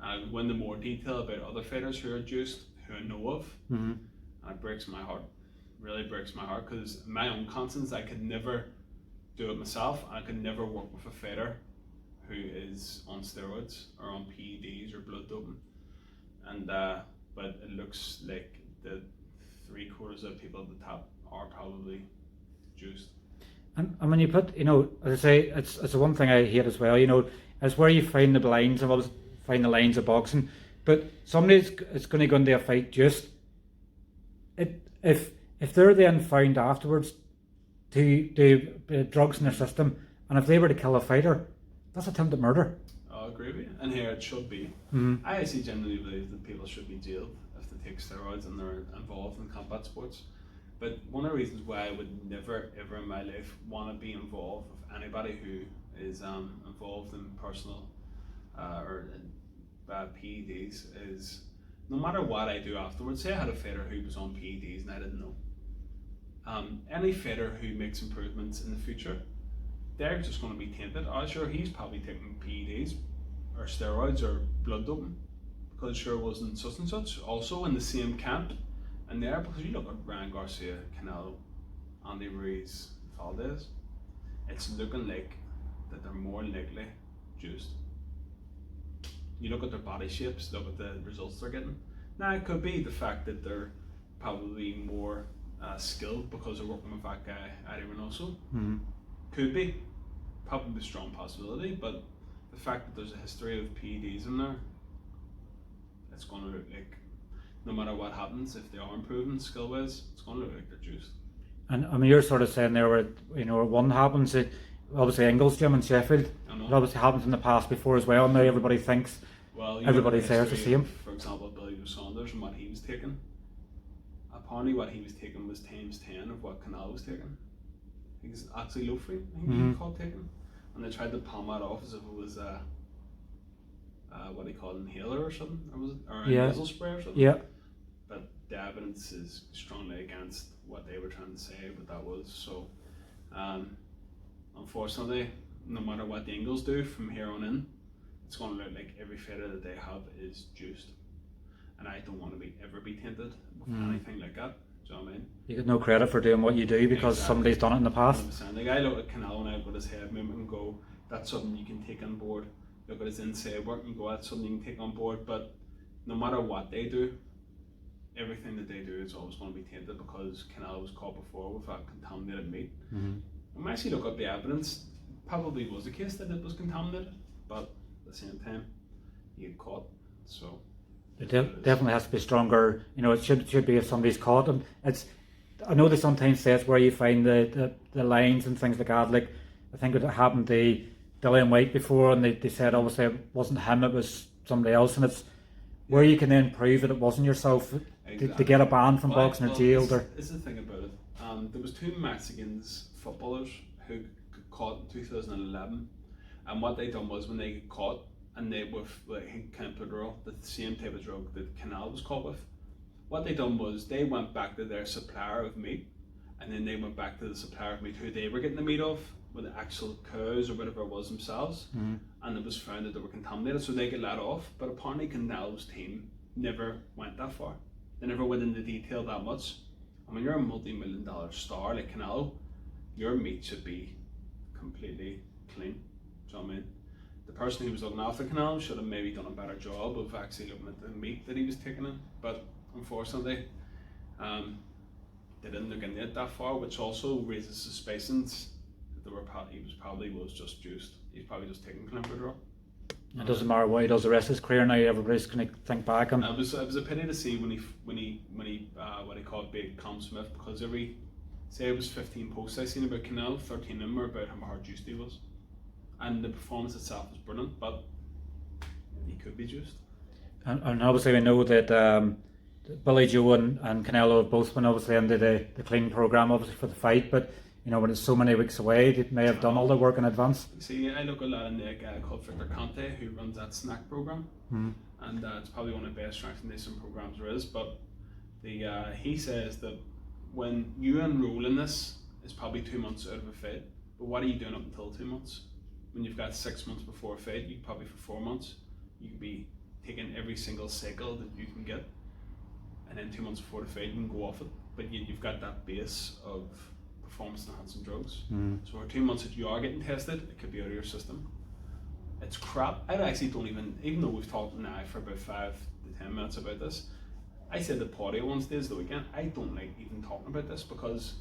[SPEAKER 2] And I go into more detail about other fighters who are juiced, who I know of, and it breaks my heart. Really breaks my heart because my own conscience, I could never do it myself. I could never work with a fighter who is on steroids or on PEDs or blood doping. And but it looks like the 3/4 of people at the top are probably juiced.
[SPEAKER 1] And when you put, you know, as I say, it's the one thing I hate as well. You know, it's where you find the lines of find the lines of boxing. But somebody's is going to go into a fight just if they're then found afterwards to do drugs in their system, and if they were to kill a fighter, that's attempted murder.
[SPEAKER 2] I agree with you, and here it should be. I actually genuinely believe that people should be jailed if they take steroids and they're involved in combat sports. But one of the reasons why I would never ever in my life want to be involved with anybody who is involved in personal or bad PEDs is no matter what I do afterwards. Say I had a fighter who was on PEDs and I didn't know. Any fighter who makes improvements in the future, they're just going to be tainted. Oh, sure, he's probably taking PEDs or steroids or blood doping because sure wasn't such and such also in the same camp. And there, because you look at Ryan Garcia, Canelo, Andy Ruiz, Valdez, it's looking like that they're more likely juiced. You look at their body shapes, look at the results they're getting. Now it could be the fact that they're probably more skilled because they're working with that guy, Eddie Reynoso. Could be, probably a strong possibility, but the fact that there's a history of PEDs in there, it's going to look like no matter what happens, if they are improving skill-wise, it's going to look like they're juiced.
[SPEAKER 1] And I mean, you're sort of saying there where, you know, one happens, obviously Ingles Gym in Sheffield, it obviously happens in the past before as well. Now everybody thinks, everybody's there to see him.
[SPEAKER 2] For example, Billy Saunders and what he was taking. Apparently what he was taking was times 10 of what Canelo was taking. He's actually low free, I think he called taking. And they tried to palm that off as if it was what do you call it, inhaler or something, or a nasal spray or something.
[SPEAKER 1] Yeah.
[SPEAKER 2] But the evidence is strongly against what they were trying to say, but that was so. Unfortunately, no matter what the Ingles do from here on in, it's going to look like every fighter that they have is juiced, and I don't want to ever be tainted with anything like that. Do you know what I mean?
[SPEAKER 1] You get no credit for doing what you do because somebody's done it in the past.
[SPEAKER 2] 100%. Like I look at Canal and I've got his head movement and go, that's something you can take on board. Look at his inside work and go, that's something you can take on board. But no matter what they do, everything that they do is always going to be tainted because Canal was caught before with that contaminated meat.
[SPEAKER 1] Mm-hmm.
[SPEAKER 2] When we actually look up the evidence, probably was the case that it was contaminated, but at the same time, he had caught. So
[SPEAKER 1] it definitely has to be stronger. You know, it should be if somebody's caught them. I know they sometimes say it's where you find the lines and things like that. Like I think it happened to Dillian White before, and they said obviously it wasn't him, it was somebody else, and it's where you can then prove that it wasn't yourself.
[SPEAKER 2] exactly.
[SPEAKER 1] To get a ban from boxing or jailed.
[SPEAKER 2] This is the thing about it. There was 2 Mexicans footballers who got caught in 2011, and what they done was when they got caught and they with like Campodrol, the same type of drug that Canal was caught with, what they done was they went back to their supplier of meat, and then they went back to the supplier of meat who they were getting the meat of, with the actual cows or whatever it was themselves, and it was found that they were contaminated, so they get let off. But apparently Canal's team never went that far. They never went into detail that much. And when you're a multi-million-dollar star like Canal, your meat should be completely clean. Do you know what I mean? The person who was looking after Canal should have maybe done a better job of actually looking at the meat that he was taking in. But unfortunately, they didn't look into it that far, which also raises suspicions that he probably was just juiced. He's probably just taking clenbuterol.
[SPEAKER 1] It doesn't matter what he does the rest of his career now. Everybody's going to think back on.
[SPEAKER 2] It was a pity to see when he what he called Big Tom Smith, because say it was 15 posts I seen about Canal, 13 of them were about how hard juiced he was, and the performance itself was brilliant, but he could be juiced.
[SPEAKER 1] And obviously we know that Billy Joe and Canelo have both been obviously into the clean program obviously for the fight, but you know when it's so many weeks away, they may have done all the work in advance.
[SPEAKER 2] See, I look a lot in a guy called Victor Conte who runs that snack program, and it's probably one of the best strength and conditioning programs there is. But he says that when you enroll in this, it's probably 2 months out of a fight. But what are you doing up until 2 months? When you've got 6 months before a fight, you probably for 4 months, you could be taking every single cycle that you can get, and then 2 months before the fight, you can go off it. But you've got that base of performance enhancing drugs. So for 2 months that you are getting tested, it could be out of your system. It's crap. I actually don't even though we've talked now for about 5 to 10 minutes about this, I said the party on Wednesdays the weekend, I don't like even talking about this because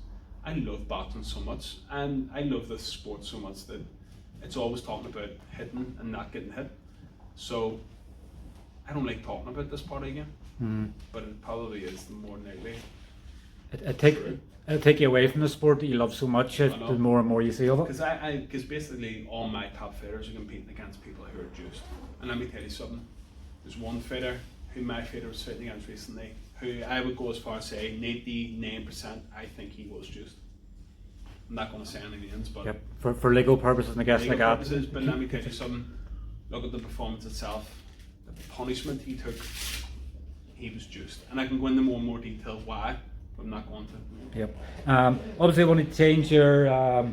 [SPEAKER 2] I love boxing so much and I love this sport so much that it's always talking about hitting and not getting hit. So I don't like talking about this party again, but it probably is the more likely.
[SPEAKER 1] It'll take you away from the sport that you love so much the more and more you see of it.
[SPEAKER 2] Because basically all my top fighters are competing against people who are juiced. And let me tell you something, there's one fighter who my fighter was fighting against recently, who I would go as far as say 99% I think he was juiced. I'm not going to say any names, but
[SPEAKER 1] yep. For legal purposes, I guess like that.
[SPEAKER 2] But let me tell you something, look at the performance itself, the punishment he took, he was juiced. And I can go into more and more detail why, but I'm not going to.
[SPEAKER 1] Yep. Obviously I want to change your, I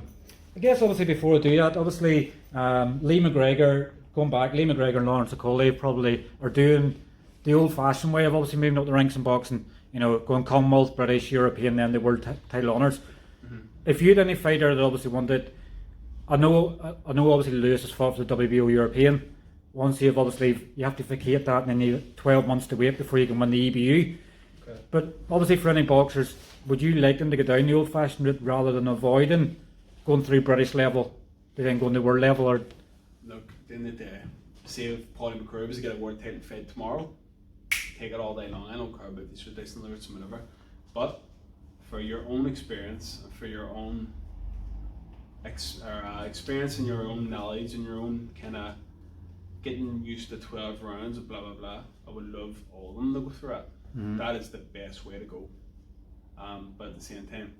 [SPEAKER 1] guess obviously before I do that, obviously Lee McGregor and Lawrence Okolie probably are doing the old-fashioned way of obviously moving up the ranks in boxing, you know, going Commonwealth, British, European, then the world title honours. If you had any fighter that obviously wanted, I know obviously Lewis has fought for the WBO European. Once you have to vacate that, and then you have 12 months to wait before you can win the EBU. Okay. But obviously for any boxers, would you like them to go down the old-fashioned route rather than avoiding going through British level to then going to world level? Or
[SPEAKER 2] look, at the end of the day, say if Padraig McCrory was to get a world title fight tomorrow, take it all day long. I don't care about these traditional routes and whatever. But for your own experience, for your own experience and your own knowledge and your own kind of getting used to 12 rounds of blah blah blah, I would love all of them to go through it. That is the best way to go. But at the same time,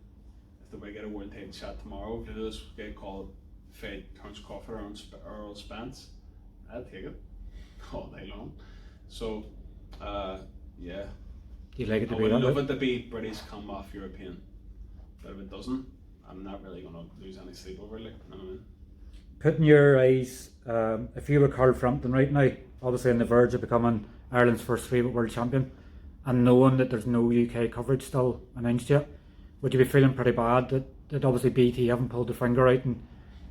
[SPEAKER 2] if they were to get a world title shot tomorrow, if this guy called fight Terence Crawford or Earl Spence, I'd take it all day long. So yeah.
[SPEAKER 1] Do you like it to
[SPEAKER 2] I
[SPEAKER 1] be
[SPEAKER 2] would
[SPEAKER 1] that
[SPEAKER 2] love
[SPEAKER 1] way?
[SPEAKER 2] it to be British come off European, but if it doesn't, I'm not really going to lose any sleep over it. Like, you know what I mean?
[SPEAKER 1] Putting your eyes, if you were Carl Frampton right now, obviously on the verge of becoming Ireland's first 3-weight world champion, and knowing that there's no UK coverage still announced yet, would you be feeling pretty bad that obviously BT haven't pulled the finger out and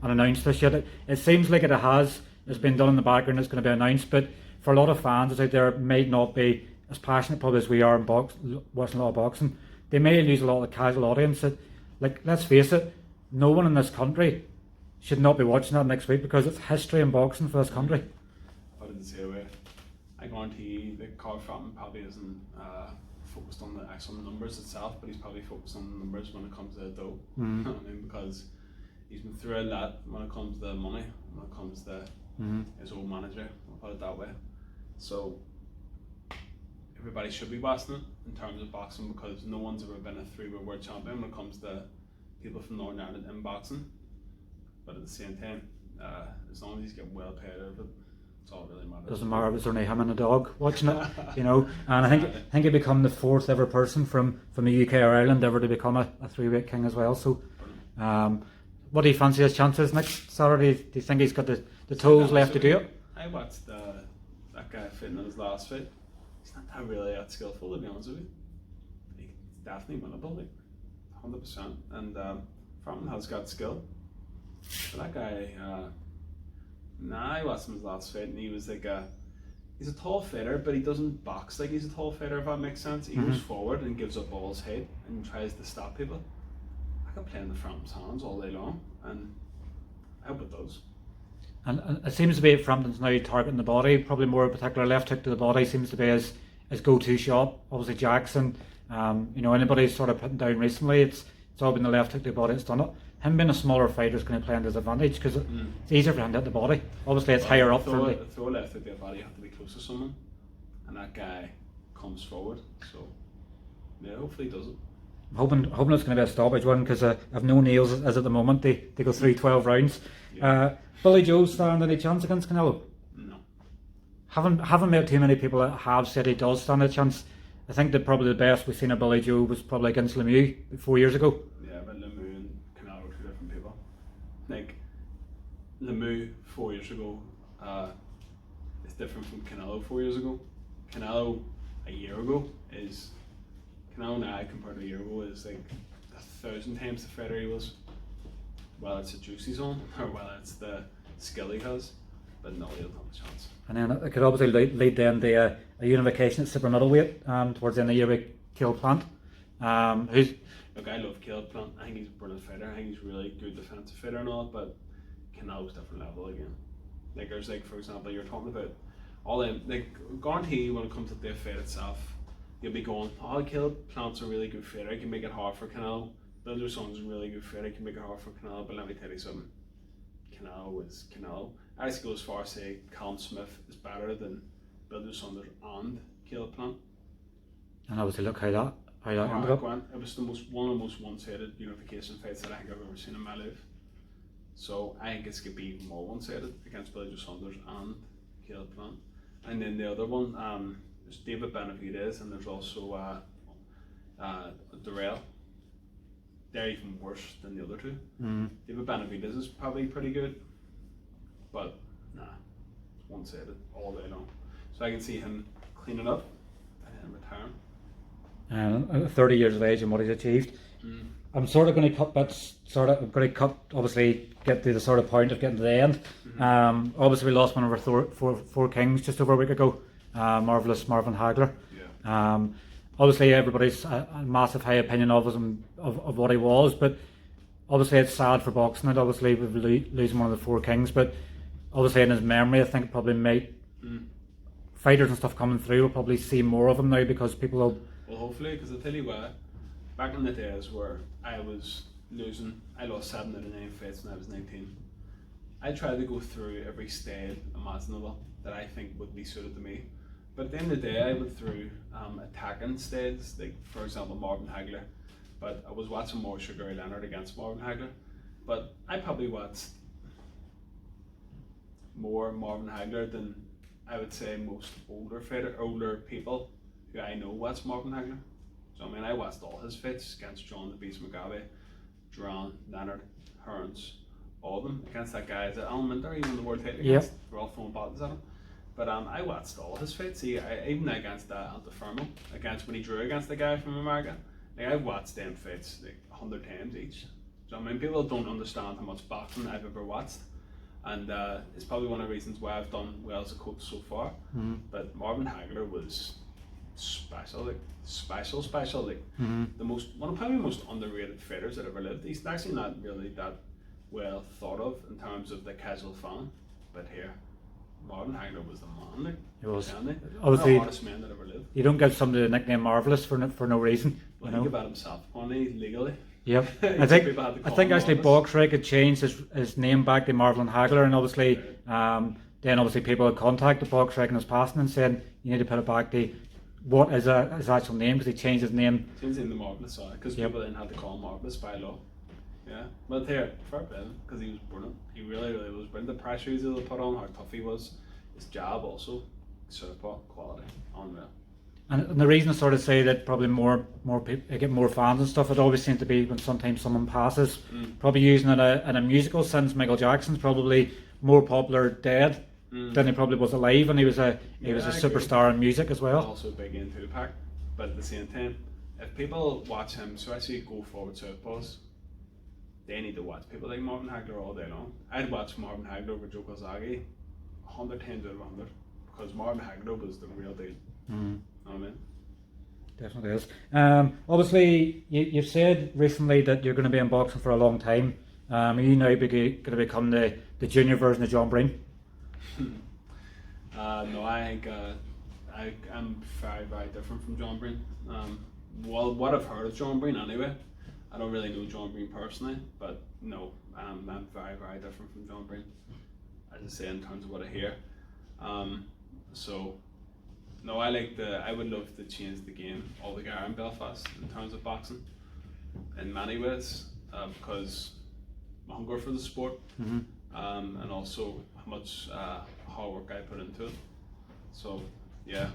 [SPEAKER 1] announced this yet? It seems like it has. It's been done in the background. It's going to be announced, but for a lot of fans out there, it might not be as passionate probably as we are in watching a lot of boxing. They may lose a lot of the casual audience. That, like, let's face it, no one in this country should not be watching that next week because it's history in boxing for this country.
[SPEAKER 2] I didn't say away. I guarantee that Carl Frampton probably isn't focused on the actual numbers itself, but he's probably focused on the numbers when it comes to the dough. I mean, because he's been through a lot when it comes to money, when it comes to his old manager, I'll put it that way. So everybody should be watching it in terms of boxing, because no one's ever been a three-way world champion when it comes to people from Northern Ireland in boxing. But at the same time, as long as he's getting well paid out of it, it's all really matters.
[SPEAKER 1] Doesn't matter if it's only him and a dog watching it, you know. And I think he'd become the 4th ever person from the UK or Ireland ever to become a three-weight king as well. So, what do you fancy his chances next Saturday? Do you think he's got the tools left to do it?
[SPEAKER 2] I watched that guy fighting in his last fight. He's not that really that skillful, to be honest with you. He's definitely winnable, like 100%. And Frampton has got skill. But that guy, I watched him his last fight, and he was like he's a tall fighter, but he doesn't box like he's a tall fighter, if that makes sense. He goes forward and gives up balls head and tries to stop people. I can play in the Frampton's hands all day long, and I hope it does.
[SPEAKER 1] And it seems to be Frampton's now targeting the body, probably more a particular left hook to the body seems to be his go-to shot. Obviously Jackson, anybody sort of putting down recently, it's all been the left hook to the body that's done it. Him being a smaller fighter is going to play on his advantage because it's easier for him to hit the body. Obviously it's higher up.
[SPEAKER 2] Throw a left hook to the body, you have to be close to someone, and that guy comes forward. So yeah, hopefully he does it.
[SPEAKER 1] I'm hoping it's going to be a stoppage one, because I've no nails as at the moment. They go through 12 rounds.
[SPEAKER 2] Yeah.
[SPEAKER 1] Billy Joe stand any chance against Canelo?
[SPEAKER 2] No.
[SPEAKER 1] Haven't met too many people that have said he does stand a chance. I think that probably the best we've seen of Billy Joe was probably against Lemieux 4 years ago.
[SPEAKER 2] Yeah, but Lemieux and Canelo are two different people. Like Lemieux 4 years ago is different from Canelo 4 years ago. Canelo a year ago is Canelo now compared to a year ago is like 1,000 times the fighter he was. Whether it's the juice he's on or whether it's the skill he has, but no, he doesn't have a chance.
[SPEAKER 1] And then it could obviously lead then to a unification at super middleweight towards the end of the year with Caleb Plant.
[SPEAKER 2] Look, I love Caleb Plant. I think he's a brilliant fighter. I think he's a really good defensive fighter and all, but Canelo's different level again. Like there's for example, you're talking about all them, like guarantee when it comes to the fight itself, you'll be going, oh, Caleb Plant's a really good fighter. He can make it hard for Canelo. Billy Joe's a really good fighter. He can make it hard for Canelo, but let me tell you something. Canelo is Canelo. I just go as far as say Callum Smith is better than Billy Saunders and Caleb Plant.
[SPEAKER 1] And obviously look how that ended up.
[SPEAKER 2] It was one of the most one-sided unification fights that I think I've ever seen in my life. So I think it's going to be even more one-sided against Billy Saunders and Caleb Plant. And then the other one, there's David Benavidez, and there's also Darrell. They're even worse than the other two. David Benavidez is probably pretty good, but nah, one-sided all day long. So I can see him cleaning up and then retiring.
[SPEAKER 1] And 30 years of age and what he's achieved. I'm sort of going to cut bits. Obviously, get to the sort of point of getting to the end. Obviously, we lost one of our four kings just over a week ago. Marvellous Marvin Hagler.
[SPEAKER 2] Yeah.
[SPEAKER 1] Obviously, everybody's a massive high opinion of him, of what he was, but obviously it's sad for boxing that obviously we're losing one of the four kings, but obviously in his memory I think probably might fighters and stuff coming through will probably see more of him now because people will...
[SPEAKER 2] Well, hopefully, because I'll tell you what, back in the days where I was losing, I lost 7 out of 9 fights when I was 19. I tried to go through every style imaginable that I think would be suited to me. But at the end of the day, I went through attacking styles, like for example Marvin Hagler. But I was watching more Sugar Ray Leonard against Marvin Hagler. But I probably watched more Marvin Hagler than I would say most older people who I know watch Marvin Hagler. So I mean, I watched all his fights against John the Beast Mugabe, Duran, Leonard, Hearns, all of them against that guy. Is it Alan Minter? He won the world title against. We're all throwing bottles at him. But I watched all his fights. Even against Antifermo, against when he drew against the guy from America. Like, I've watched them fights like 100 times each. So I mean, people don't understand how much boxing I've ever watched, and it's probably one of the reasons why I've done well as a coach so far. But Marvin Hagler was special, like special. Like one of probably the most underrated fighters that ever lived. He's actually not really that well thought of in terms of the casual fan, but here, Marvin Hagler was the man. Like,
[SPEAKER 1] He was.
[SPEAKER 2] Obviously, the hardest man that ever lived.
[SPEAKER 1] You don't give somebody the nickname Marvelous for no reason.
[SPEAKER 2] Well, think about himself, only legally.
[SPEAKER 1] Yep. I think actually Boxrec had changed his name back to Marvin Hagler, and obviously then obviously people had contacted Boxrec in his passing and said you need to put it back to what is his actual name, because he changed his name.
[SPEAKER 2] Changed his name to Marvelous, because people then had to call him Marvelous by law. Yeah, but here, fair play, because he was brilliant. He really was brilliant. The pressure he was able to put on, how tough he was, his jab also, super quality, unreal.
[SPEAKER 1] And the reason I sort of say that probably more people get more fans and stuff, it always seems to be when sometimes someone passes. Probably using it in a musical sense, Michael Jackson's probably more popular dead than he probably was alive, and he was a superstar in music as well.
[SPEAKER 2] Also big in Tupac, but at the same time, if people watch him, especially go forward southpaws, they need to watch people like Marvin Hagler all day long. I'd watch Marvin Hagler over Joe Kozagi 100 times out of 100, because Marvin Hagler was the real deal. I mean,
[SPEAKER 1] definitely is. Obviously, you've said recently that you're going to be in boxing for a long time. Are you now going to become the junior version of John Breen?
[SPEAKER 2] No, I think I'm very, very different from John Breen. Well, what I've heard of John Breen anyway, I don't really know John Breen personally, but no, I'm very, very different from John Breen, as I say, in terms of what I hear. So, no, I would love to change the game altogether in Belfast in terms of boxing, in many ways, because my hunger for the sport, and also how much hard work I put into it. So, yeah.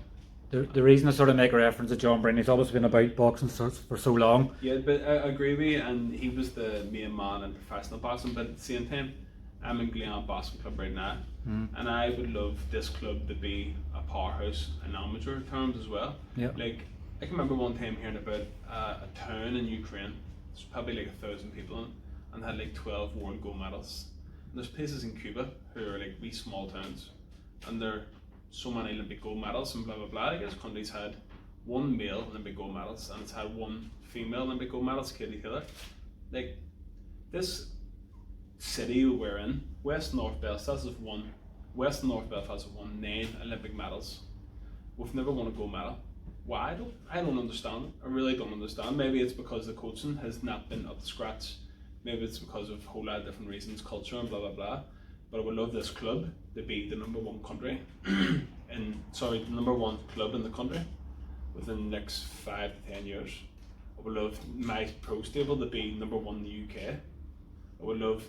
[SPEAKER 1] The reason I sort of make a reference to John Breen, he's always been about boxing for so long.
[SPEAKER 2] Yeah, but I agree with you, and he was the main man in professional boxing, but at the same time, I'm in Gleon Boxing Club right now, and I would love this club to be a powerhouse in amateur terms as well.
[SPEAKER 1] Yep.
[SPEAKER 2] Like, I can remember one time hearing about a town in Ukraine, there's probably like 1,000 people in it, and had like 12 world gold medals. And there's places in Cuba who are like wee small towns, and there are so many Olympic gold medals and blah blah blah. I guess country's had one male Olympic gold medals and it's had one female Olympic gold medals, Katie Taylor. Like, this city we're in, West North Belfast has won 9 Olympic medals. We've never won a gold medal. Why? I don't understand it. I really don't understand. Maybe it's because the coaching has not been up to scratch. Maybe it's because of a whole lot of different reasons, culture and blah blah blah. But I would love this club to be the number one country, the number one club in the country within the next 5 to 10 years. I would love my pro stable to be number one in the UK. I would love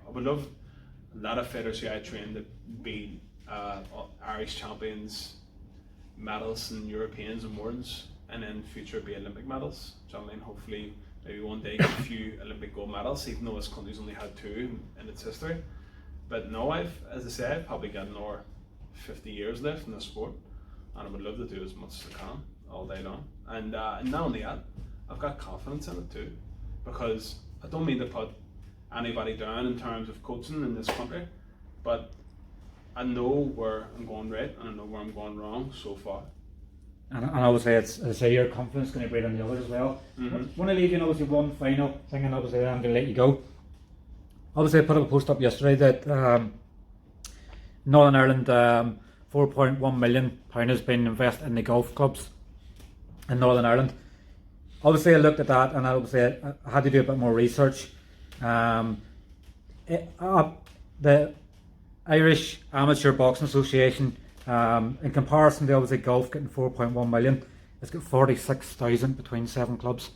[SPEAKER 2] a lot of fighters who I train to be Irish champions, medals and Europeans and worlds, and in future be Olympic medals. So I mean, hopefully maybe one day get a few Olympic gold medals, even though this country's only had 2 in its history. But no, I've probably got another 50 years left in this sport, and I would love to do as much as I can all day long. And not only that, I've got confidence in it too, because I don't mean to put anybody down in terms of coaching in this country, but I know where I'm going right and I know where I'm going wrong so far.
[SPEAKER 1] And obviously, your confidence going to breed on the others as well. I want to leave you obviously one final thing, and obviously I'm going to let you go. Obviously, I put up a post up yesterday that Northern Ireland £4.1 million has been invested in the golf clubs in Northern Ireland. Obviously, I looked at that, and obviously I had to do a bit more research. The Irish Amateur Boxing Association, in comparison to obviously golf getting 4.1 million, it's got 46,000 between 7 clubs.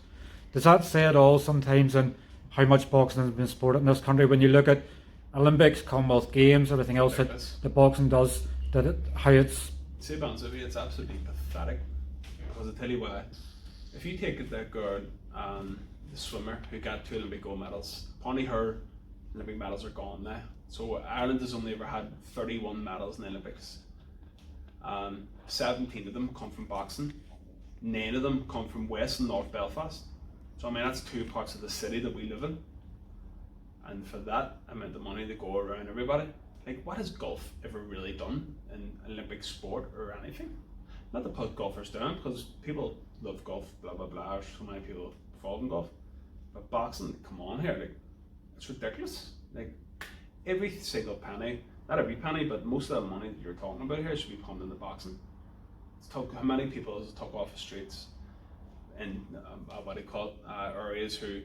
[SPEAKER 1] Does that say it all sometimes in how much boxing has been supported in this country? When you look at Olympics, Commonwealth Games, everything else that the boxing does, how it's...
[SPEAKER 2] See, it's absolutely pathetic. Because I tell you why. If you take that girl, the swimmer who got 2 Olympic gold medals, apparently her Olympic medals are gone now. So Ireland has only ever had 31 medals in the Olympics. 17 of them come from boxing. 9 of them come from West and North Belfast. So I mean, that's 2 parts of the city that we live in. And for that amount of money to go around everybody, like, what has golf ever really done in Olympic sport or anything? Not to put golfers down, because people love golf, blah blah blah. So many people fall in golf, but boxing, come on here, like, it's ridiculous. Like, every single penny, not every penny, but most of the money that you're talking about here should be pumped into boxing. How many people has it took off the streets in what they call areas who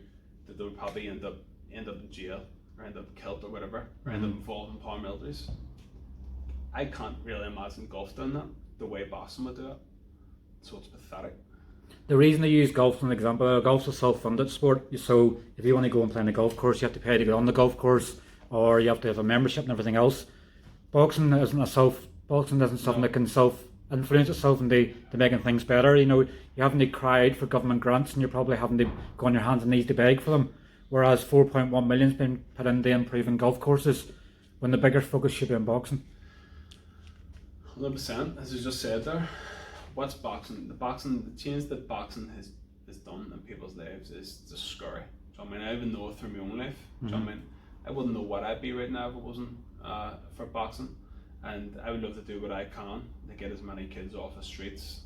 [SPEAKER 2] that they would probably end up in jail or end up killed or whatever, or end up involved in paramilitaries. I can't really imagine golf doing that the way boxing would do it. So it's pathetic.
[SPEAKER 1] The reason they use golf as an example, golf's a self-funded sport, so if you want to go and play on a golf course, you have to pay to get on the golf course, or you have to have a membership and everything else. Boxing isn't something that can self-influence itself into making things better. You know, you haven't to cry out for government grants, and you're probably having to go on your hands and knees to beg for them. Whereas 4.1 million's been put into improving golf courses, when the bigger focus should be on boxing.
[SPEAKER 2] 100%, as you just said there. What's boxing? The change that boxing has done in people's lives is just scary. So, I mean, I even know it through my own life. So, I mean, I wouldn't know what I'd be right now if it wasn't for boxing. And I would love to do what I can to get as many kids off the streets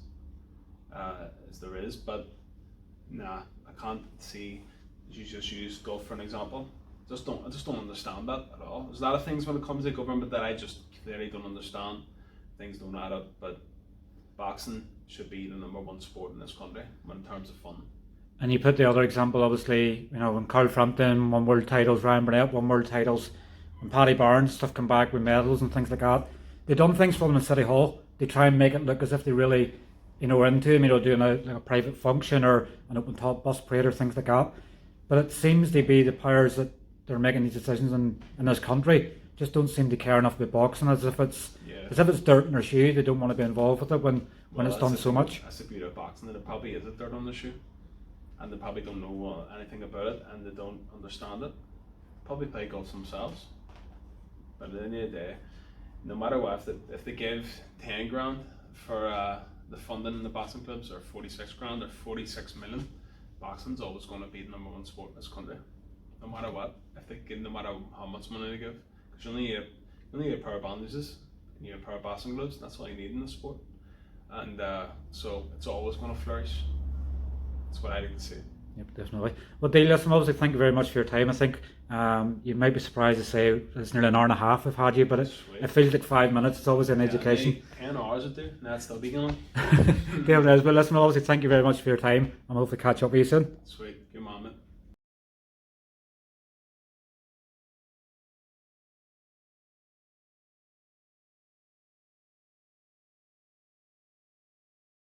[SPEAKER 2] as there is. But nah, I can't see. You just use golf for an example. I just don't understand that at all. There's a lot of things when it comes to government that I just clearly don't understand. Things don't add up, but boxing should be the #1 sport in this country in terms of fun.
[SPEAKER 1] And you put the other example, obviously, you know, when Carl Frampton won world titles, Ryan Burnett won world titles, when Paddy Barnes stuff come back with medals and things like that. They've done things for them in City Hall. They try and make it look as if they really, you know, are into them, you know, doing a private function or an open top bus parade or things like that. But it seems to be the powers that they're making these decisions in this country just don't seem to care enough about boxing, as if it's dirt in their shoe. They don't want to be involved with it when it's done so much.
[SPEAKER 2] That's the beauty of boxing, that it probably is a dirt on the shoe, and they probably don't know anything about it, and they don't understand it. Probably play golf themselves, but at the end of the day, no matter what, if they give 10 grand for the funding in the boxing clubs, or 46 grand or 46 million, boxing's always going to be the #1 sport in this country, no matter what. If they give, no matter how much money they give, because you only need a pair of bandages, and you need a pair of boxing gloves. That's all you need in the sport, and so it's always going to flourish. That's what I like to see.
[SPEAKER 1] Yep, definitely. Well, Dee, listen, obviously, thank you very much for your time. I think you might be surprised to say it's nearly an hour and a half we've had you, but it feels like 5 minutes. It's always an education.
[SPEAKER 2] 10 hours it do, and that's still be going.
[SPEAKER 1] Deniz, but listen, obviously, thank you very much for your time, and hopefully catch up with you soon.
[SPEAKER 2] Sweet.